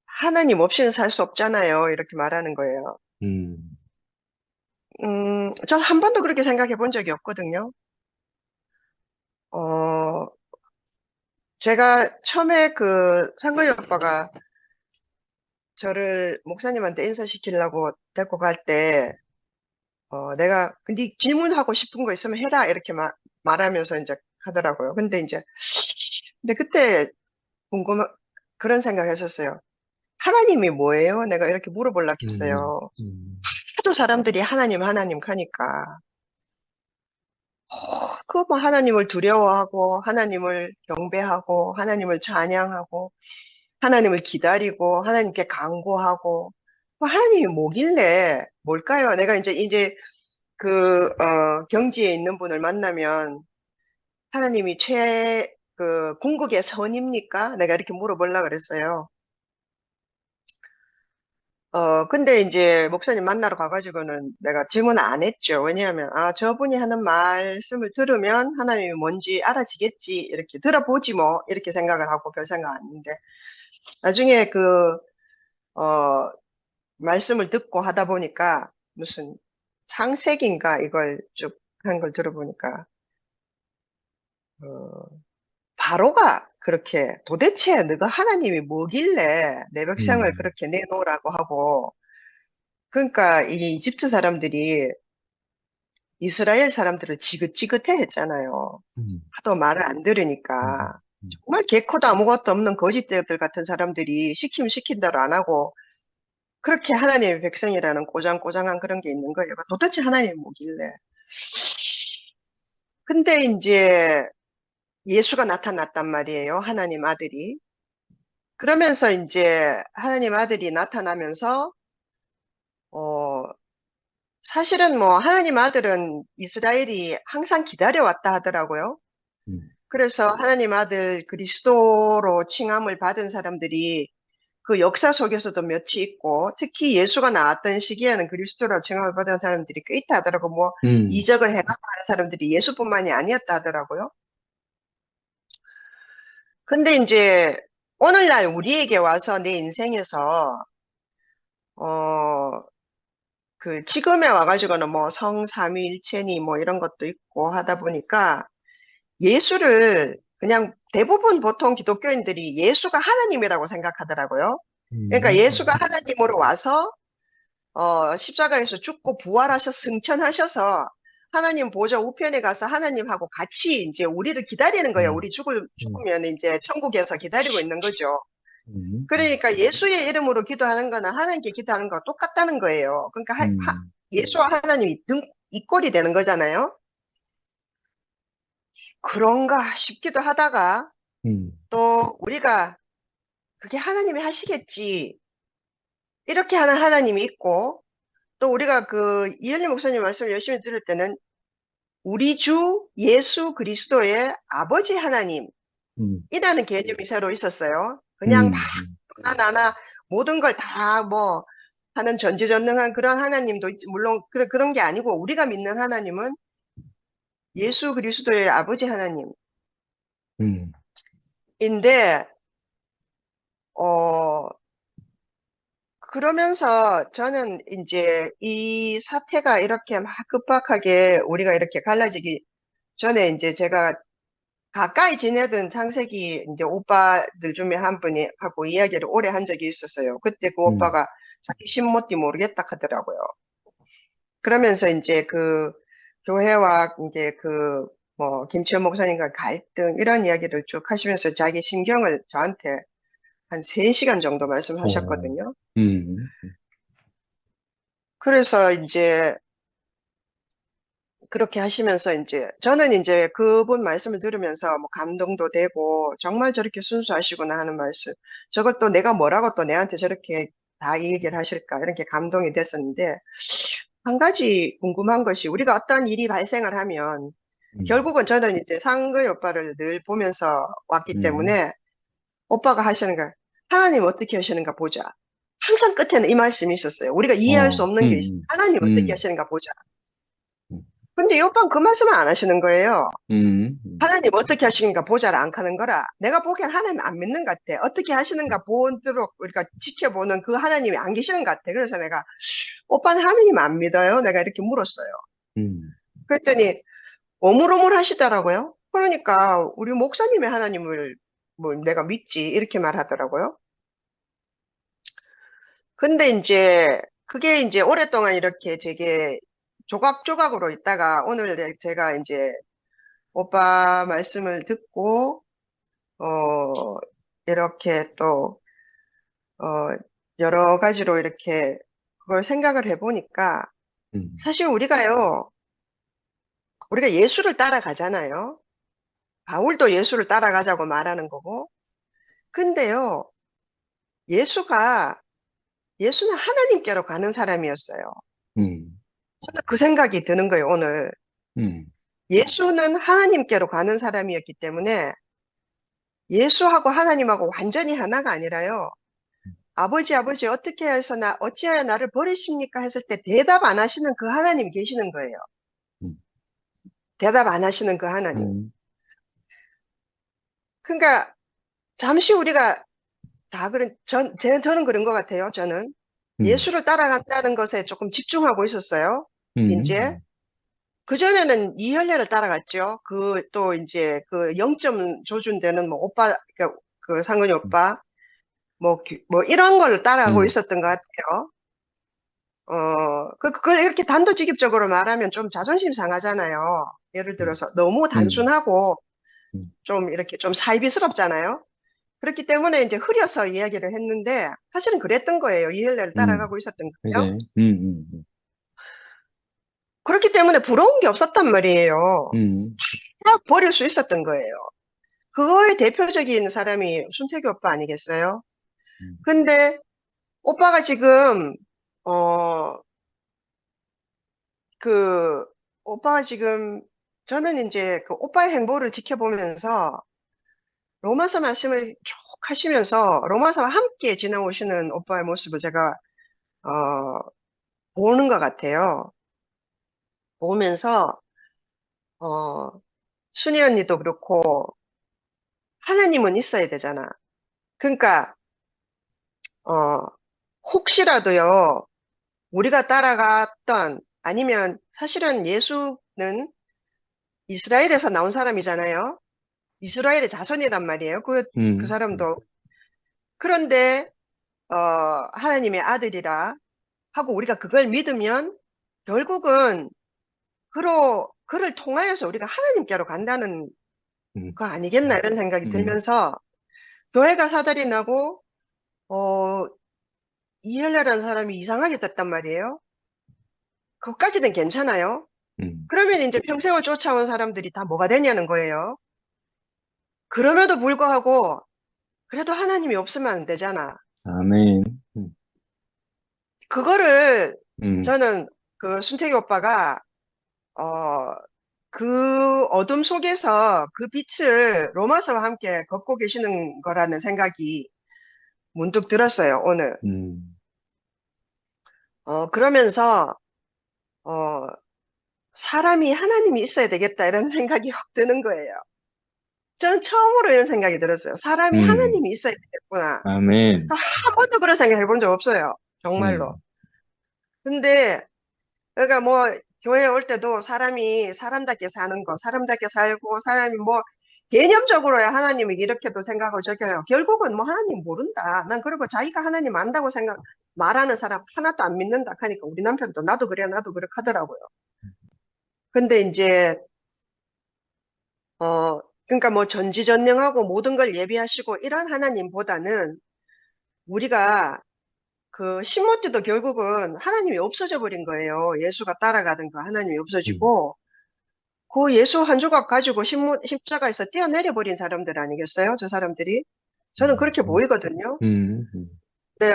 하나님 없이는 살 수 없잖아요. 이렇게 말하는 거예요. 음, 전 한 번도 그렇게 생각해 본 적이 없거든요. 어, 제가 처음에 그 상거리 오빠가 저를 목사님한테 인사시키려고 데리고 갈 때, 내가, 근데 질문하고 싶은 거 있으면 해라. 이렇게 말하면서 이제 하더라고요. 근데 그때 궁금, 그런 생각을 했었어요. 하나님이 뭐예요? 내가 이렇게 물어보려고 음, 했어요. 음, 하도 사람들이 하나님, 하나님 하니까. 그 뭐 하나님을 두려워하고, 하나님을 경배하고, 하나님을 찬양하고, 하나님을 기다리고, 하나님께 간구하고, 뭐 하나님이 뭐길래, 뭘까요? 내가 이제 경지에 있는 분을 만나면, 하나님이 궁극의 선입니까? 내가 이렇게 물어보려고 그랬어요. 근데 이제 목사님 만나러 가가지고는 내가 질문 안 했죠. 왜냐하면, 저분이 하는 말씀을 들으면 하나님이 뭔지 알아지겠지. 이렇게 들어보지 뭐. 이렇게 생각을 하고 별 생각 안 했는데, 나중에 말씀을 듣고 하다 보니까 무슨 창세기인가 이걸 쭉 한 걸 들어보니까, 어, 바로가 그렇게 도대체 너가 하나님이 뭐길래 내 백성을 그렇게 내놓으라고 하고, 그러니까 이 이집트 사람들이 이스라엘 사람들을 지긋지긋해 했잖아요. 하도 말을 안 들으니까. 정말 개코도 아무것도 없는 거짓대들 같은 사람들이 시키면 시킨 대로 안 하고, 그렇게 하나님의 백성이라는 꼬장꼬장한 그런 게 있는 거예요. 도대체 하나님이 뭐길래. 근데 이제 예수가 나타났단 말이에요. 하나님 아들이. 그러면서 이제 하나님 아들이 나타나면서, 어, 사실은 뭐 하나님 아들은 이스라엘이 항상 기다려왔다 하더라고요. 그래서 하나님 아들 그리스도로 칭함을 받은 사람들이 그 역사 속에서도 몇이 있고, 특히 예수가 나왔던 시기에는 그리스도로 칭함을 받은 사람들이 꽤 있다 하더라고. 뭐 이적을 해가고 하는 사람들이 예수뿐만이 아니었다 하더라고요. 근데 이제 오늘날 우리에게 와서 내 인생에서 지금에 와가지고는 뭐 성삼위일체니 뭐 이런 것도 있고 하다 보니까 예수를 그냥 대부분 보통 기독교인들이 예수가 하나님이라고 생각하더라고요. 그러니까 예수가 하나님으로 와서 십자가에서 죽고 부활하셔 승천하셔서 하나님 보좌 우편에 가서 하나님하고 같이 이제 우리를 기다리는 거예요. 우리 죽으면 이제 천국에서 기다리고 있는 거죠. 그러니까 예수의 이름으로 기도하는 거는 하나님께 기도하는 거와 똑같다는 거예요. 그러니까 예수와 하나님이 이꼴이 되는 거잖아요. 그런가 싶기도 하다가 또 우리가 그게 하나님이 하시겠지 이렇게 하는 하나님이 있고, 또 우리가 이현리 목사님 말씀을 열심히 들을 때는 우리 주 예수 그리스도의 아버지 하나님이라는 개념이 새로 있었어요. 그냥 막 나나 모든 걸 다 뭐 하는 전지전능한 그런 하나님도 물론 그런 게 아니고, 우리가 믿는 하나님은 예수 그리스도의 아버지 하나님인데, 그러면서 저는 이제 이 사태가 이렇게 막 급박하게 우리가 이렇게 갈라지기 전에 이제 제가 가까이 지내던 창세기 이제 오빠들 중에 한 분이 하고 이야기를 오래 한 적이 있었어요. 그때 그 오빠가 자기 신모띠 모르겠다 하더라고요. 그러면서 이제 교회와 이제 뭐 김치현 목사님과 갈등 이런 이야기를 쭉 하시면서 자기 심경을 저한테 한 3시간 정도 말씀하셨거든요. 그래서 이제 그렇게 하시면서 이제 저는 이제 그분 말씀을 들으면서 뭐 감동도 되고, 정말 저렇게 순수하시구나 하는 말씀, 저걸 또 내가 뭐라고 또 내한테 저렇게 다 이 얘기를 하실까 이렇게 감동이 됐었는데, 한 가지 궁금한 것이, 우리가 어떤 일이 발생을 하면 결국은 저는 이제 상근이 오빠를 늘 보면서 왔기 때문에 오빠가 하시는 거, 하나님 어떻게 하시는가 보자. 항상 끝에는 이 말씀이 있었어요. 우리가 이해할 수 없는 게 있어. 하나님 어떻게 하시는가 보자. 근데 이 오빠는 그 말씀을 안 하시는 거예요. 하나님 어떻게 하시는가 보자를 안 하는 거라. 내가 보기엔 하나님 안 믿는 것 같아. 어떻게 하시는가 보도록 우리가 지켜보는 그 하나님이 안 계시는 것 같아. 그래서 내가, 오빠는 하나님 안 믿어요? 내가 이렇게 물었어요. 그랬더니 오물오물 하시더라고요. 그러니까 우리 목사님의 하나님을 뭐 내가 믿지 이렇게 말하더라고요. 근데 이제 그게 이제 오랫동안 이렇게 되게 조각조각으로 있다가 오늘 제가 이제 오빠 말씀을 듣고 이렇게 또 여러 가지로 이렇게 그걸 생각을 해보니까, 사실 우리가요 우리가 예수를 따라가잖아요. 바울도 예수를 따라가자고 말하는 거고. 근데요, 예수는 하나님께로 가는 사람이었어요. 저는 그 생각이 드는 거예요, 오늘. 예수는 하나님께로 가는 사람이었기 때문에 예수하고 하나님하고 완전히 하나가 아니라요. 아버지, 어찌하여 나를 버리십니까? 했을 때 대답 안 하시는 그 하나님 계시는 거예요. 대답 안 하시는 그 하나님. 그러니까 잠시 우리가 저는 그런 것 같아요. 저는 예수를 따라간다는 것에 조금 집중하고 있었어요. 이제 그전에는 이혈례를 따라갔죠. 또 이제 그 0점 조준되는 뭐 오빠, 그 상근이 오빠, 뭐 이런 걸 따라가고 있었던 것 같아요. 이렇게 단도직입적으로 말하면 좀 자존심 상하잖아요. 예를 들어서 너무 단순하고 좀 이렇게 좀 사이비스럽잖아요. 그렇기 때문에 이제 흐려서 이야기를 했는데 사실은 그랬던 거예요. 이혈례를 따라가고 있었던 거예요. 그지. 그렇기 때문에 부러운 게 없었단 말이에요. 다 버릴 수 있었던 거예요. 그거의 대표적인 사람이 순태규 오빠 아니겠어요? 근데 오빠가 지금 저는 이제 그 오빠의 행보를 지켜보면서 로마서 말씀을 쭉 하시면서 로마서와 함께 지나오시는 오빠의 모습을 제가 보는 것 같아요. 보면서 순희 언니도 그렇고 하나님은 있어야 되잖아. 그러니까 혹시라도요 우리가 따라갔던 아니면 사실은 예수는 이스라엘에서 나온 사람이잖아요. 이스라엘의 자손이란 말이에요. 그 사람도. 그런데 하나님의 아들이라 하고 우리가 그걸 믿으면 결국은 그를 통하여서 우리가 하나님께로 간다는 거 아니겠나 이런 생각이 들면서 교회가 사달이 나고 이헬라라는 사람이 이상하게 됐단 말이에요. 그것까지는 괜찮아요. 그러면 이제 평생을 쫓아온 사람들이 다 뭐가 되냐는 거예요. 그럼에도 불구하고 그래도 하나님이 없으면 안 되잖아. 아멘. 그거를 저는 그 순택이 오빠가 그 어둠 속에서 그 빛을 로마서와 함께 걷고 계시는 거라는 생각이 문득 들었어요, 오늘. 그러면서 사람이 하나님이 있어야 되겠다 이런 생각이 확 드는 거예요. 저는 처음으로 이런 생각이 들었어요. 사람이 하나님이 있어야 되겠구나. 아멘. 한 번도 그런 생각 해본 적 없어요. 정말로. 근데 그러니까 뭐 교회에 올 때도 사람이 사람답게 사는 거, 사람답게 살고 사람이 뭐 개념적으로야 하나님이 이렇게도 생각하고 저렇게 하고 결국은 뭐 하나님 모른다. 난 그리고 자기가 하나님 안다고 말하는 사람 하나도 안 믿는다 하니까 우리 남편도 나도 그래 그렇게 하더라고요. 근데 이제 그러니까 뭐 전지전능하고 모든 걸 예비하시고 이런 하나님보다는 우리가 그 신모티도 결국은 하나님이 없어져 버린 거예요. 예수가 따라가던 그 하나님이 없어지고 그 예수 한 조각 가지고 십자가에서 뛰어내려 버린 사람들 아니겠어요? 저 사람들이. 저는 그렇게 보이거든요. 네,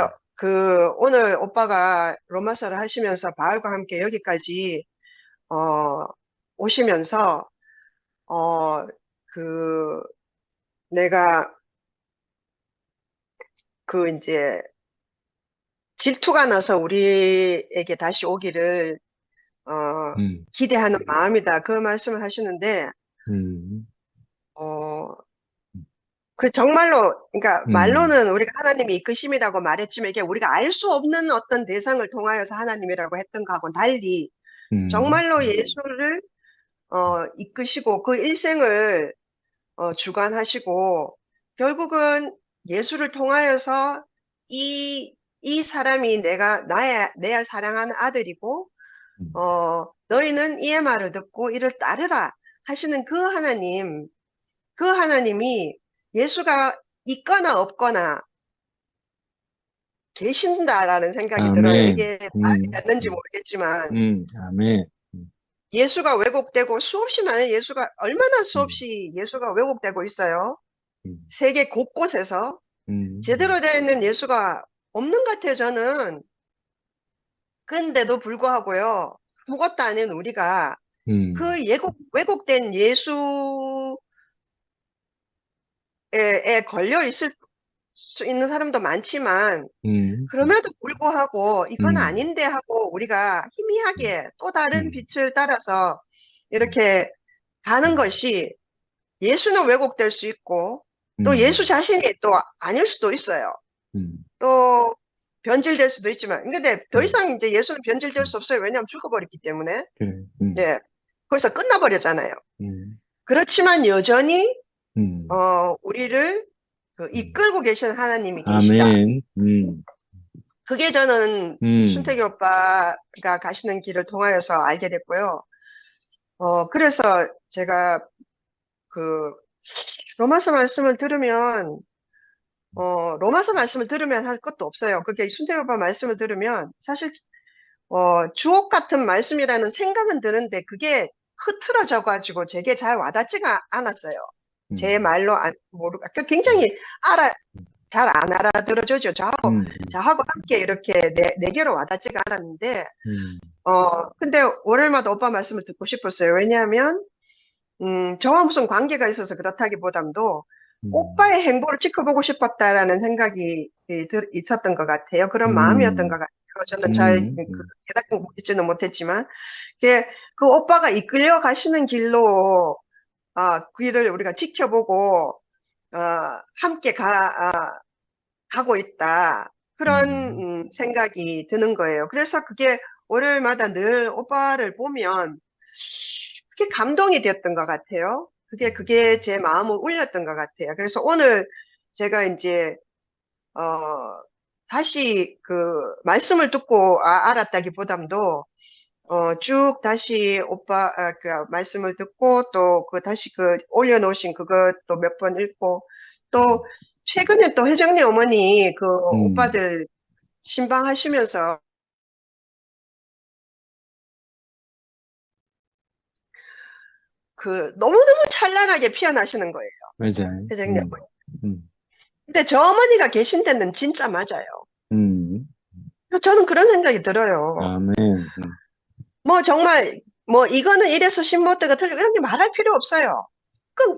오늘 오빠가 로마서를 하시면서 바울과 함께 여기까지 오시면서 내가 이제 질투가 나서 우리에게 다시 오기를 기대하는 마음이다. 그 말씀을 하시는데 정말로 그러니까 말로는 우리가 하나님이 이끄심이라고 말했지만 이게 우리가 알 수 없는 어떤 대상을 통하여서 하나님이라고 했던 거하고는 달리 정말로 예수를 이끄시고 그 일생을 주관하시고 결국은 예수를 통하여서 이 사람이 내 사랑하는 아들이고 너희는 이의 말을 듣고 이를 따르라 하시는 그 하나님이 예수가 있거나 없거나 계신다라는 생각이 들어요. 아멘. 이게 말이 됐는지 모르겠지만 아멘. 예수가 왜곡되고 수없이 많은 예수가 얼마나 수없이 예수가 왜곡되고 있어요. 세계 곳곳에서 제대로 되어 있는 예수가 없는 것 같아요, 저는. 그런데도 불구하고요, 아무것도 아닌 우리가 그 왜곡된 예수에 걸려 있을 수 있는 사람도 많지만, 그럼에도 불구하고 이건 아닌데 하고 우리가 희미하게 또 다른 빛을 따라서 이렇게 가는 것이, 예수는 왜곡될 수 있고 또 예수 자신이 또 아닐 수도 있어요. 또 변질될 수도 있지만, 근데 더 이상 이제 예수는 변질될 수 없어요. 왜냐하면 죽어버렸기 때문에. 그래. 네, 거기서 끝나버렸잖아요. 그렇지만 여전히 우리를 그 이끌고 계신 하나님이 계시다. 아멘. 그게 저는 순택이 오빠가 가시는 길을 통하여서 알게 됐고요. 그래서 제가 그 로마서 말씀을 들으면 할 것도 없어요. 그게 순택이 오빠 말씀을 들으면 사실 주옥 같은 말씀이라는 생각은 드는데 그게 흐트러져 가지고 제게 잘 와닿지가 않았어요. 제 말로 굉장히 잘 안 알아들어주죠. 저하고 함께 이렇게 내게로 와닿지가 않았는데, 근데 월요일마다 오빠 말씀을 듣고 싶었어요. 왜냐하면, 저와 무슨 관계가 있어서 그렇다기보담도 오빠의 행보를 지켜보고 싶었다라는 생각이 있었던 것 같아요. 그런 마음이었던 것 같아요. 저는 잘 깨닫지는 못했지만, 그 오빠가 이끌려 가시는 길로, 그 길을 우리가 지켜보고, 함께 가고 있다. 그런 생각이 드는 거예요. 그래서 그게 월요일마다 늘 오빠를 보면 그게 감동이 되었던 것 같아요. 그게 제 마음을 울렸던 것 같아요. 그래서 오늘 제가 이제 다시 그 말씀을 듣고 알았다기보담도 쭉 다시 오빠 그 말씀을 듣고 또 다시 올려놓으신 그것도 몇 번 읽고, 또 최근에 또 회장님 어머니 그 오빠들 신방하시면서 그 너무너무 찬란하게 피어나시는 거예요. 맞아요. 회장님 어머니. 근데 저 어머니가 계신 데는 진짜 맞아요. 저는 그런 생각이 들어요. 아멘. 뭐 정말 이거는 이래서 신모대가 틀리고 이런 게 말할 필요 없어요.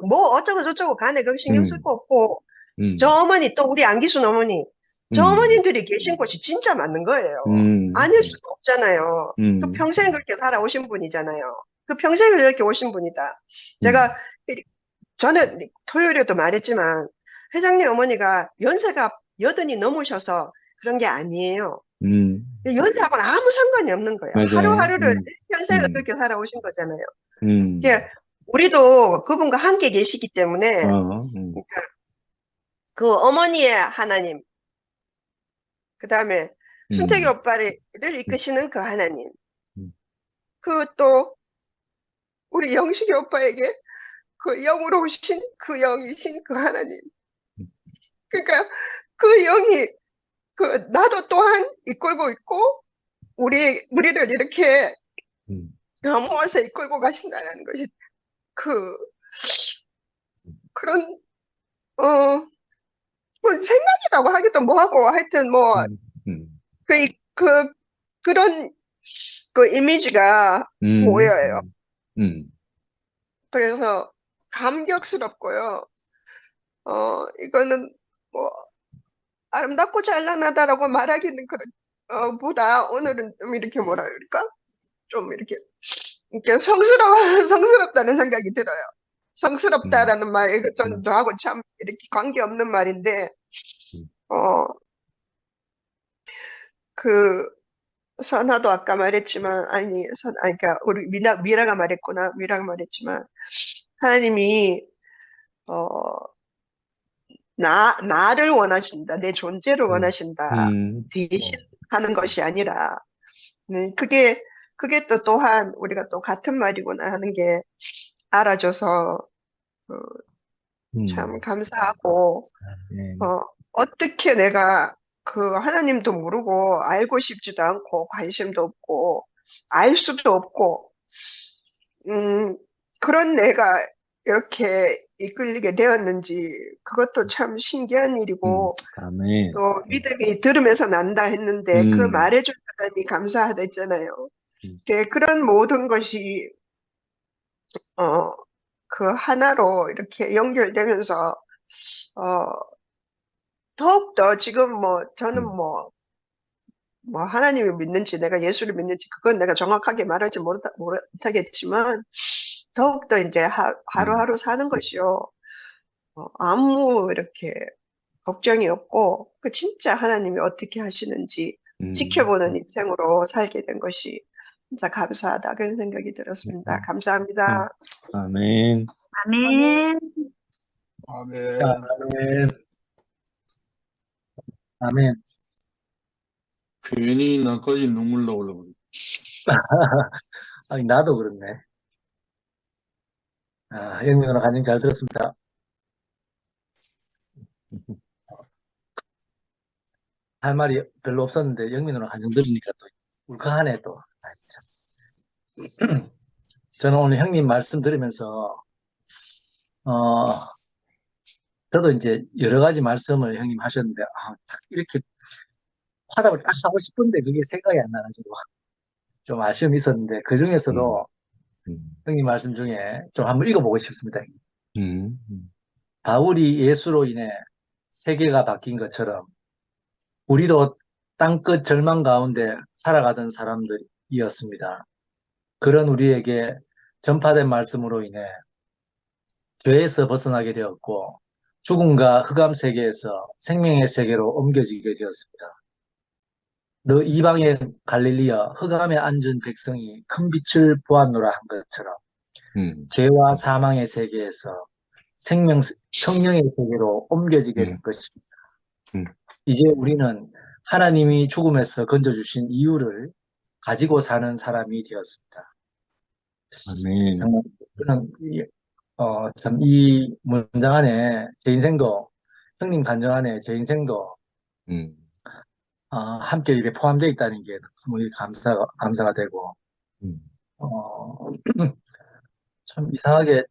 뭐 어쩌고 저쩌고 간에 그거 신경 쓸 거 없고, 저 어머니 또 우리 안기순 어머니, 저 어머님들이 계신 곳이 진짜 맞는 거예요. 아닐 수가 없잖아요. 그 평생 그렇게 살아오신 분이잖아요. 그 평생을 이렇게 오신 분이다. 저는 토요일에도 말했지만 회장님 어머니가 연세가 80이 넘으셔서 그런 게 아니에요. 연세하고는 아무 상관이 없는 거예요. 맞아요. 하루하루를 평생을 그렇게 살아오신 거잖아요. 우리도 그분과 함께 계시기 때문에 그러니까 그 어머니의 하나님, 그 다음에 순택이 오빠를 이끄시는 그 하나님, 그 또 우리 영식이 오빠에게 그 영으로 오신 그 영이신 그 하나님, 그러니까 그 영이 나도 또한 이끌고 있고 우리를 이렇게 모아서 이끌고 가신다는 것이 그런 뭐 생각이라고 하기도 뭐하고 하여튼 그런 이미지가 보여요. 그래서 감격스럽고요. 이거는 뭐 아름답고 찬란하다라고 말하기는 보다 오늘은 좀 이렇게 뭐라 그럴까? 좀 이렇게 성스럽다는 생각이 들어요. 성스럽다라는 말, 이거 저하고 참 이렇게 관계없는 말인데, 선아도 아까 말했지만, 그러니까 우리 미라가 말했구나. 미라가 말했지만, 하나님이, 나를 원하신다. 내 존재를 원하신다. 대신하는 것이 아니라, 그게 또한 우리가 또 같은 말이구나 하는 게 알아줘서, 참 감사하고, 어떻게 내가 하나님도 모르고 알고 싶지도 않고 관심도 없고 알 수도 없고 그런 내가 이렇게 이끌리게 되었는지 그것도 참 신기한 일이고 아멘. 또 믿음이 들으면서 난다 했는데 그 음, 말해준 사람이 감사하다 했잖아요. 음, 그런 모든 것이 어, 그 하나로 이렇게 연결되면서 어, 더욱더 지금 저는 음, 하나님을 믿는지 내가 예수를 믿는지 그건 내가 정확하게 말하지 못하겠지만 더욱더 이제 음, 하루하루 사는 것이요. 아무 이렇게 걱정이 없고 그 진짜 하나님이 어떻게 하시는지 음, 지켜보는 인생으로 살게 된 것이 진짜 감사하다 그런 생각이 들었습니다. 음, 감사합니다. 아멘. 아멘. 아멘. 아멘. 아멘. 괜히 나까지 눈물 나오려고 그래. 아니, 나도 그렇네. 영민 누나 간증 잘 들었습니다. 할 말이 별로 없었는데 영민 누나 간증 들으니까 또 울컥하네 또. 참. 저는 오늘 형님 말씀 들으면서 어, 저도 이제 여러 가지 말씀을 형님 하셨는데 딱 이렇게 화답을 딱 하고 싶은데 그게 생각이 안 나가지고 좀 아쉬움이 있었는데 그 음, 중에서도 음, 형님 말씀 중에 좀 한번 읽어보고 싶습니다. 음, 바울이 예수로 인해 세계가 바뀐 것처럼 우리도 땅끝 절망 가운데 살아가던 사람들이었습니다. 그런 우리에게 전파된 말씀으로 인해 죄에서 벗어나게 되었고 죽음과 흑암 세계에서 생명의 세계로 옮겨지게 되었습니다. 너 이방의 갈릴리여 흑암에 앉은 백성이 큰 빛을 보았노라 한 것처럼 죄와 사망의 세계에서 성령의 세계로 옮겨지게 된 것입니다. 음, 이제 우리는 하나님이 죽음에서 건져주신 이유를 가지고 사는 사람이 되었습니다. 아멘. 정말 저는 참 이 문장 안에 제 인생도 형님 간증 안에 제 인생도 음, 함께 이렇게 포함되어 있다는 게 너무 감사가 되고 음, 어, 참 이상하게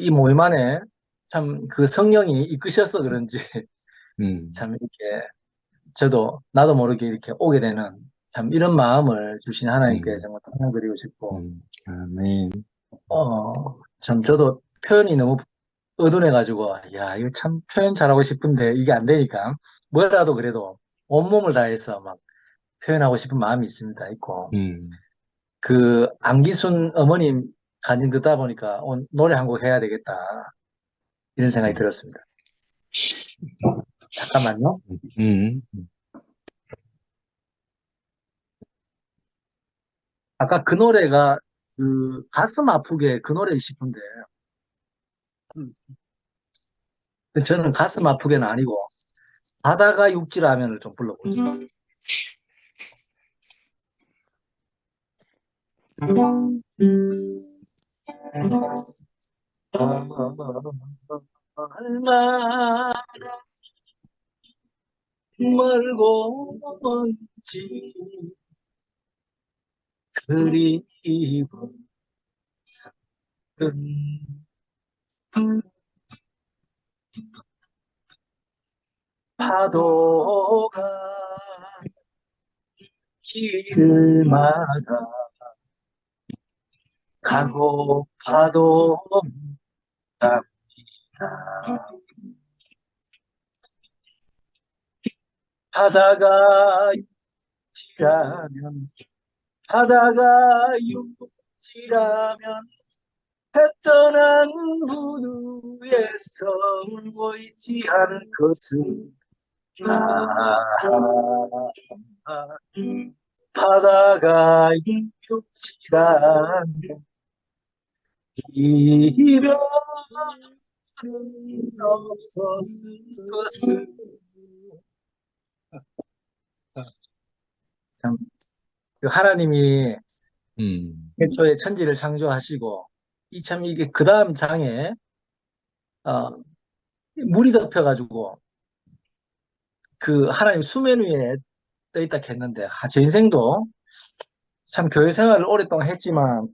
이 모임 안에 참 그 성령이 이끄셔서 그런지 참 이렇게 나도 모르게 이렇게 오게 되는 참 이런 마음을 주신 하나님께 정말 찬양드리고 싶고 아멘. 참 저도 표현이 너무 의존해가지고 야 이거 참 표현 잘하고 싶은데 이게 안 되니까 뭐라도 그래도 온몸을 다해서 막 표현하고 싶은 마음이 있고 그 안기순 어머님 간증 듣다 보니까 노래 한 곡 해야 되겠다 이런 생각이 들었습니다. 잠깐만요. 아까 그 노래가 그 가슴 아프게 그 노래 싶은데 저는 가슴 아프게는 아니고 바다가 육지라면을 좀 불러보겠습니다. 얼마나 멀고 먼지 그리운 파도가 길마다 가고 파도 답니다. 바다가 육지라면 바다가 육지라면 해 떠난 부두에서 울고 있지 않을 것은 바다가 육지라면 이별은 없었을 것은 참, 하나님이 애초에 천지를 창조하시고 이게 그 다음 장에 물이 덮여가지고 그 하나님 수면 위에 떠 있다 했는데 제 인생도 참 교회 생활을 오랫동안 했지만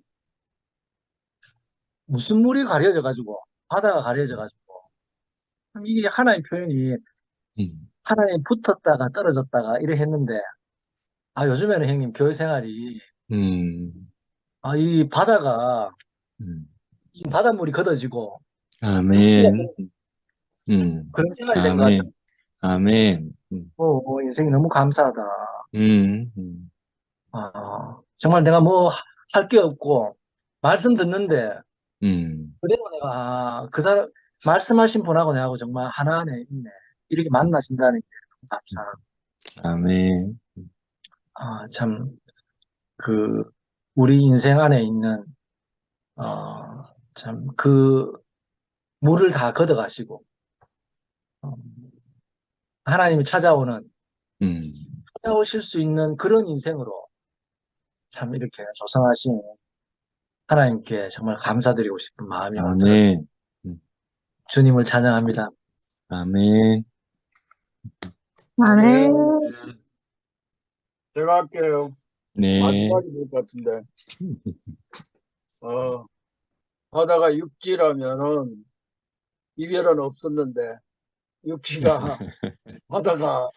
무슨 물이 가려져가지고, 바다가 가려져가지고, 참 이게 하나의 표현이 음, 하나에 붙었다가 떨어졌다가 이래 했는데, 요즘에는 형님 교회 생활이, 음, 이 바다가, 음. 이 바닷물이 걷어지고, 육지가 아멘. 그런 생활이 된 것 같아요. 아멘. 아멘. 인생이 너무 감사하다. 음, 음, 정말 내가 뭐 할 게 없고, 말씀 듣는데, 음. 그대로 내가, 그 사람, 말씀하신 분하고 내하고 정말 하나 안에 있네. 이렇게 만나신다는 게 감사하고, 아멘. 참, 그, 우리 인생 안에 있는, 참, 그, 물을 다 걷어가시고, 어, 하나님이 음. 찾아오실 수 있는 그런 인생으로 참 이렇게 조성하신 하나님께 정말 감사드리고 싶은 마음이 오늘 들었습니다. 아멘. 주님을 찬양합니다. 아멘. 네. 제가 할게요. 네. 마지막이 될 것 같은데. 바다가 육지라면은 이별은 없었는데, 육지가 바다가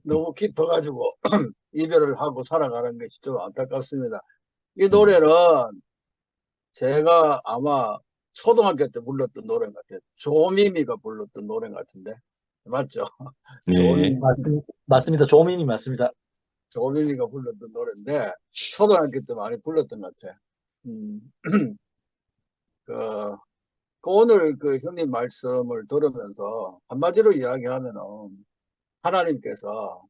너무 깊어가지고 이별을 하고 살아가는 것이 좀 안타깝습니다. 이 노래는 제가 아마 초등학교 때 불렀던 노래 같아요. 조미미가 불렀던 노래 같은데. 맞죠? 네. 조미미. 맞습니다. 조민이 맞습니다. 조민이가 불렀던 노래인데 초등학교 때 많이 불렀던 것 같아. 그 오늘 그 형님 말씀을 들으면서 한마디로 이야기하면은 하나님께서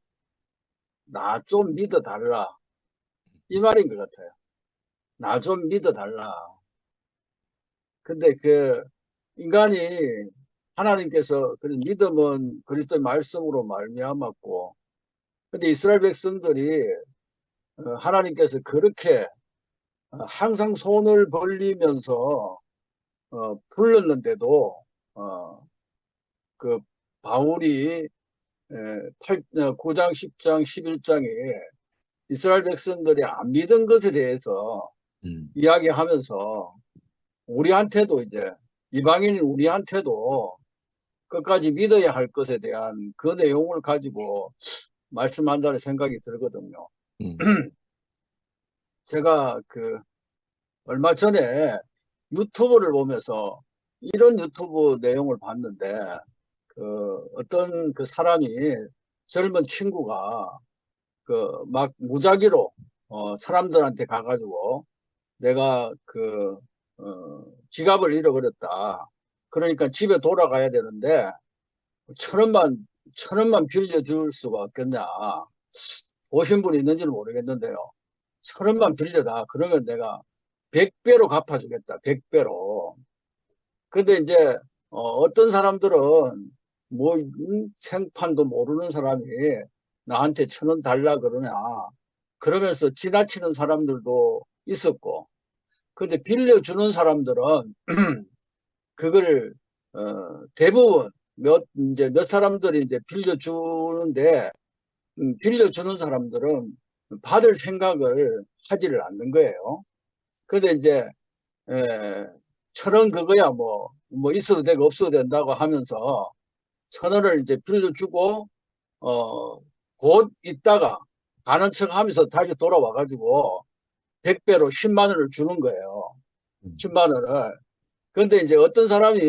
나 좀 믿어달라 이 말인 것 같아요. 나 좀 믿어달라. 근데 그 인간이 하나님께서 그 믿음은 그리스도의 말씀으로 말미암았고, 근데 이스라엘 백성들이 하나님께서 그렇게 항상 손을 벌리면서 불렀는데도 그 바울이 9장, 10장, 11장에 이스라엘 백성들이 안 믿은 것에 대해서 이야기하면서 우리한테도 이제 이방인인 우리한테도 끝까지 믿어야 할 것에 대한 그 내용을 가지고 말씀한다는 생각이 들거든요. 제가 그 얼마 전에 유튜브를 보면서 이런 유튜브 내용을 봤는데 어떤 그 사람이 젊은 친구가 그 막 무작위로 사람들한테 가가지고 내가 지갑을 잃어버렸다. 그러니까 집에 돌아가야 되는데 천 원만 빌려줄 수가 없겠냐. 보신 분이 있는지는 모르겠는데요. 천 원만 빌려다. 그러면 내가 100배로 갚아주겠다. 100배로. 근데 이제 어떤 사람들은 뭐 생판도 모르는 사람이 나한테 천 원 달라 그러냐. 그러면서 지나치는 사람들도 있었고, 근데 빌려주는 사람들은 그걸 대부분 이제 몇 사람들이 이제 빌려주는데 빌려주는 사람들은 받을 생각을 하지를 않는 거예요. 근데 이제 천 원 그거야 뭐 있어도 되고 없어도 된다고 하면서 천 원을 이제 빌려주고 곧 있다가 가는 척 하면서 다시 돌아와 가지고 100배로 10만 원을 주는 거예요. 10만 원을. 근데 이제 어떤 사람이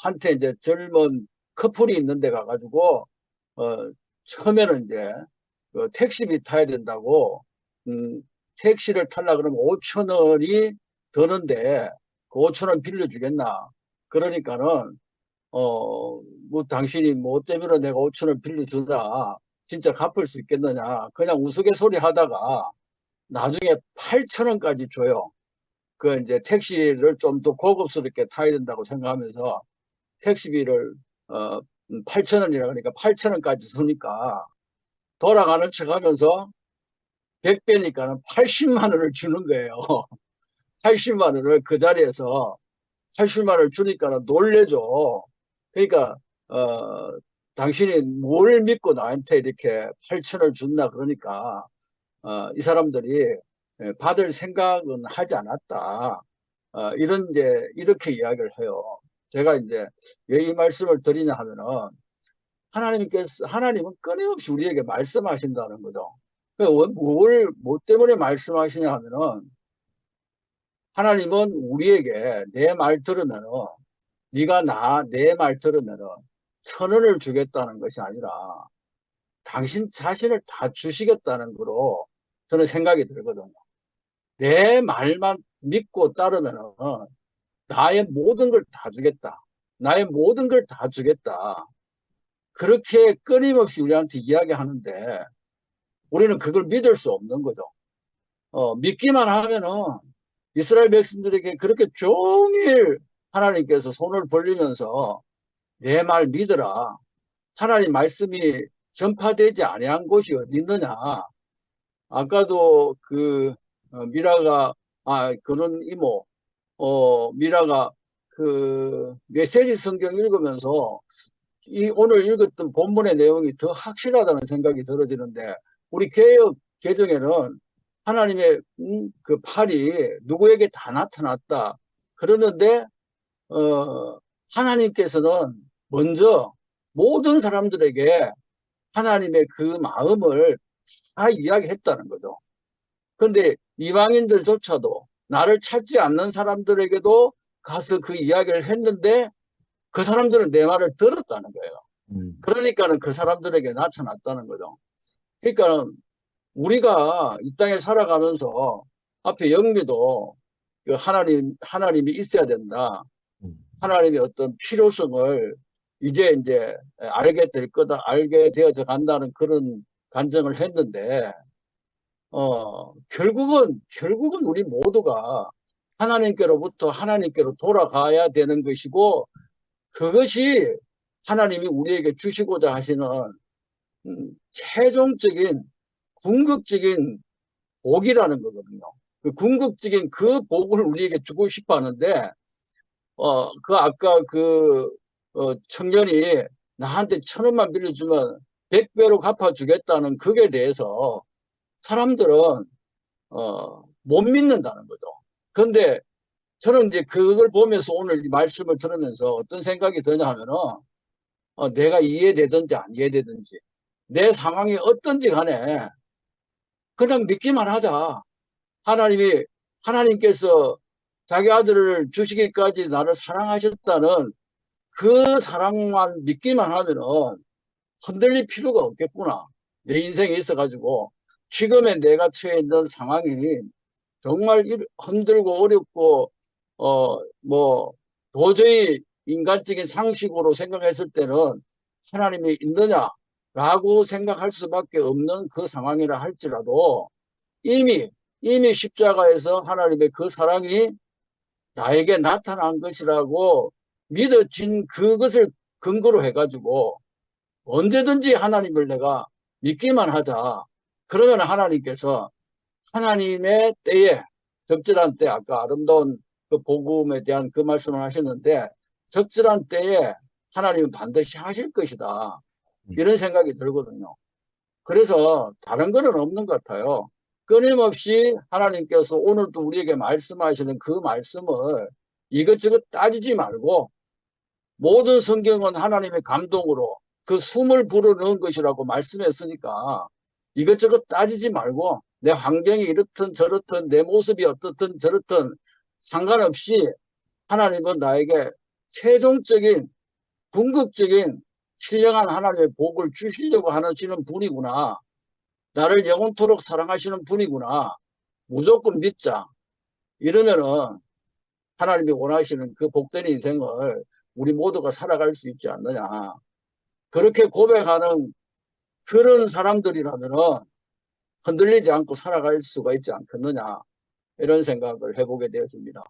한테 이제 젊은 커플이 있는 데 가가지고 처음에는 이제 택시비 타야 된다고 택시를 타려 그러면 5천 원이 드는데 그 5천 원 빌려주겠나. 그러니까는 뭐 당신이 뭐 때문에 내가 5천 원 빌려주나 진짜 갚을 수 있겠느냐. 그냥 우스갯소리 하다가 나중에 8천 원까지 줘요. 그 이제 택시를 좀 더 고급스럽게 타야 된다고 생각하면서 택시비를 8천 원이라 그러니까 8천 원까지 쓰니까 돌아가는 척 하면서 100배니까는 80만 원을 주는 거예요. 80만 원을 그 자리에서 80만 원을 주니까 놀래죠. 그러니까 당신이 뭘 믿고 나한테 이렇게 8천 원을 줬나. 그러니까 이 사람들이 받을 생각은 하지 않았다. 이런 이제 이렇게 이야기를 해요. 제가 이제 왜 이 말씀을 드리냐 하면은 하나님은 끊임없이 우리에게 말씀하신다는 거죠. 뭐 때문에 말씀하시냐 하면은 하나님은 우리에게 내 말 들으면은 네가 내 말 들으면은 1,000원을 주겠다는 것이 아니라 당신 자신을 다 주시겠다는 거로 저는 생각이 들거든요. 내 말만 믿고 따르면은 나의 모든 걸 다 주겠다. 나의 모든 걸 다 주겠다. 그렇게 끊임없이 우리한테 이야기하는데 우리는 그걸 믿을 수 없는 거죠. 믿기만 하면은 이스라엘 백성들에게 그렇게 종일 하나님께서 손을 벌리면서 내 말 믿으라. 하나님 말씀이 전파되지 아니한 곳이 어디 있느냐. 아까도 미라가 그런 이모 미라가 그 메시지 성경 읽으면서 오늘 읽었던 본문의 내용이 더 확실하다는 생각이 들어지는데 우리 개역 개정에는 하나님의 그 팔이 누구에게 다 나타났다. 그러는데 하나님께서는 먼저 모든 사람들에게 하나님의 그 마음을 다 이야기했다는 거죠. 그런데 이방인들조차도 나를 찾지 않는 사람들에게도 가서 그 이야기를 했는데 그 사람들은 내 말을 들었다는 거예요. 그러니까는 그 사람들에게 나타났다는 거죠. 그러니까 우리가 이 땅에 살아가면서 앞에 영미도 그 하나님이 있어야 된다. 하나님의 어떤 필요성을 이제 알게 될 거다, 알게 되어져 간다는 그런 간증을 했는데, 결국은 우리 모두가 하나님께로부터 하나님께로 돌아가야 되는 것이고, 그것이 하나님이 우리에게 주시고자 하시는 최종적인 궁극적인 복이라는 거거든요. 그 궁극적인 그 복을 우리에게 주고 싶어 하는데, 아까 청년이 나한테 1,000원만 빌려주면 100배로 갚아주겠다는 그게 대해서 사람들은, 못 믿는다는 거죠. 그런데 저는 이제 그걸 보면서 오늘 이 말씀을 들으면서 어떤 생각이 드냐 하면은, 내가 이해되든지 안 이해되든지, 내 상황이 어떤지 간에 그냥 믿기만 하자. 하나님께서 자기 아들을 주시기까지 나를 사랑하셨다는 그 사랑만 믿기만 하면은 흔들릴 필요가 없겠구나. 내 인생에 있어가지고 지금의 내가 처해 있는 상황이 정말 힘들고 어렵고 도저히 인간적인 상식으로 생각했을 때는 하나님이 있느냐라고 생각할 수밖에 없는 그 상황이라 할지라도 이미 십자가에서 하나님의 그 사랑이 나에게 나타난 것이라고 믿어진 그것을 근거로 해가지고 언제든지 하나님을 내가 믿기만 하자. 그러면 하나님께서 하나님의 때에 적절한 때, 아까 아름다운 그 복음에 대한 그 말씀을 하셨는데 적절한 때에 하나님은 반드시 하실 것이다. 이런 생각이 들거든요. 그래서 다른 거는 없는 것 같아요. 끊임없이 하나님께서 오늘도 우리에게 말씀하시는 그 말씀을 이것저것 따지지 말고 모든 성경은 하나님의 감동으로 그 숨을 불어넣은 것이라고 말씀했으니까 이것저것 따지지 말고 내 환경이 이렇든 저렇든 내 모습이 어떻든 저렇든 상관없이 하나님은 나에게 최종적인 궁극적인 신령한 하나님의 복을 주시려고 하시는 분이구나. 나를 영원토록 사랑하시는 분이구나. 무조건 믿자. 이러면은 하나님이 원하시는 그 복된 인생을 우리 모두가 살아갈 수 있지 않느냐. 그렇게 고백하는 그런 사람들이라면은 흔들리지 않고 살아갈 수가 있지 않겠느냐. 이런 생각을 해보게 되어집니다.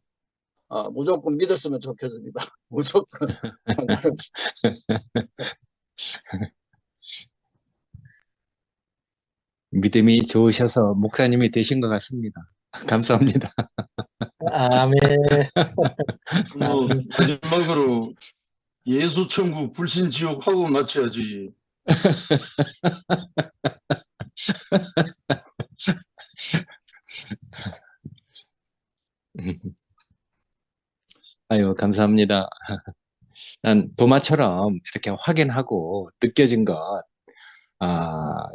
무조건 믿었으면 좋겠습니다. 무조건. 믿음이 좋으셔서 목사님이 되신 것 같습니다. 감사합니다. 아멘. 마지막으로 예수 천국 불신 지옥 하고 마쳐야지. 감사합니다. 난 도마처럼 이렇게 확인하고 느껴진 것,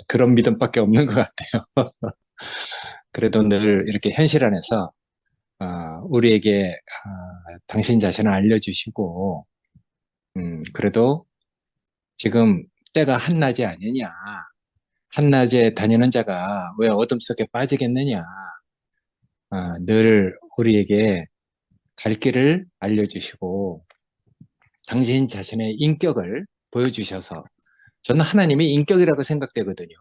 그런 믿음밖에 없는 것 같아요. 그래도 늘 이렇게 현실 안에서 우리에게 당신 자신을 알려주시고, 그래도 지금 때가 한낮이 아니냐, 한낮에 다니는 자가 왜 어둠 속에 빠지겠느냐, 늘 우리에게 갈 길을 알려주시고 당신 자신의 인격을 보여주셔서, 저는 하나님이 인격이라고 생각되거든요.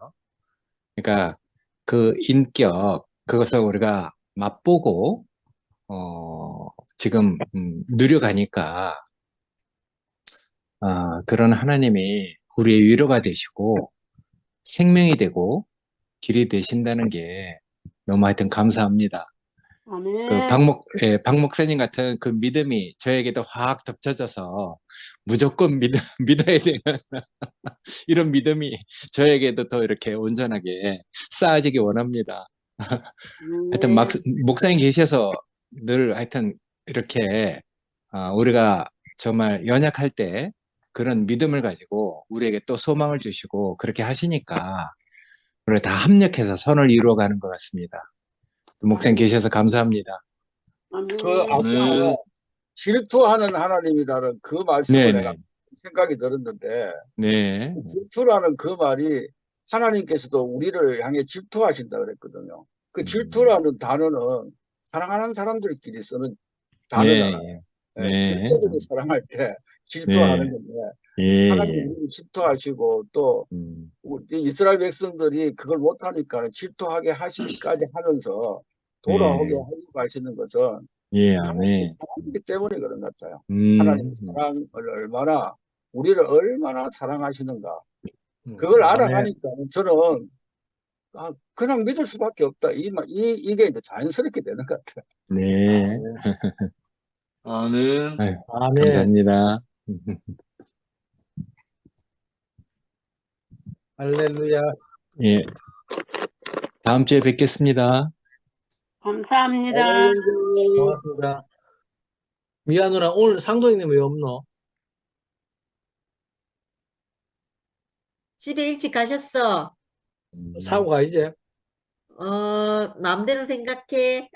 그러니까 그 인격, 그것을 우리가 맛보고 지금 누려가니까 그런 하나님이 우리의 위로가 되시고 생명이 되고 길이 되신다는 게 너무 하여튼 감사합니다. 아멘. 박 목사님 같은 그 믿음이 저에게도 확 덮쳐져서 무조건 믿어야 되는 이런 믿음이 저에게도 더 이렇게 온전하게 쌓아지기 원합니다. 하여튼 목사님 계셔서 늘 하여튼 이렇게 우리가 정말 연약할 때 그런 믿음을 가지고 우리에게 또 소망을 주시고 그렇게 하시니까 우리 다 합력해서 선을 이루어가는 것 같습니다. 목사님 계셔서 감사합니다. 그 아까 질투하는 하나님이라는 그 말씀을 네네. 내가 생각이 들었는데, 네. 질투라는 그 말이 하나님께서도 우리를 향해 질투하신다 그랬거든요. 그 질투라는 단어는 사랑하는 사람들끼리 쓰는 단어잖아요. 네. 질투적으로 사랑할 때 질투하는 네. 건데, 예. 하나님이 우리를 질투하시고 또 우리 이스라엘 백성들이 그걸 못하니까 질투하게 하시기까지 하면서 돌아오게 네. 하려고 하시는 것은 예, 하나님의 아멘. 사랑이기 때문에 그런 것 같아요. 하나님의 사랑을 얼마나, 우리를 얼마나 사랑하시는가. 그걸 아멘. 알아가니까 저는 그냥 믿을 수밖에 없다. 이게 이제 자연스럽게 되는 것 같아요. 네. 아멘. 아유, 아멘. 감사합니다. 할렐루야. 예. 다음 주에 뵙겠습니다. 감사합니다. 고맙습니다. 미아 누나, 오늘 상도형님 왜 없노? 집에 일찍 가셨어. 사고 가, 이제. 마음대로 생각해.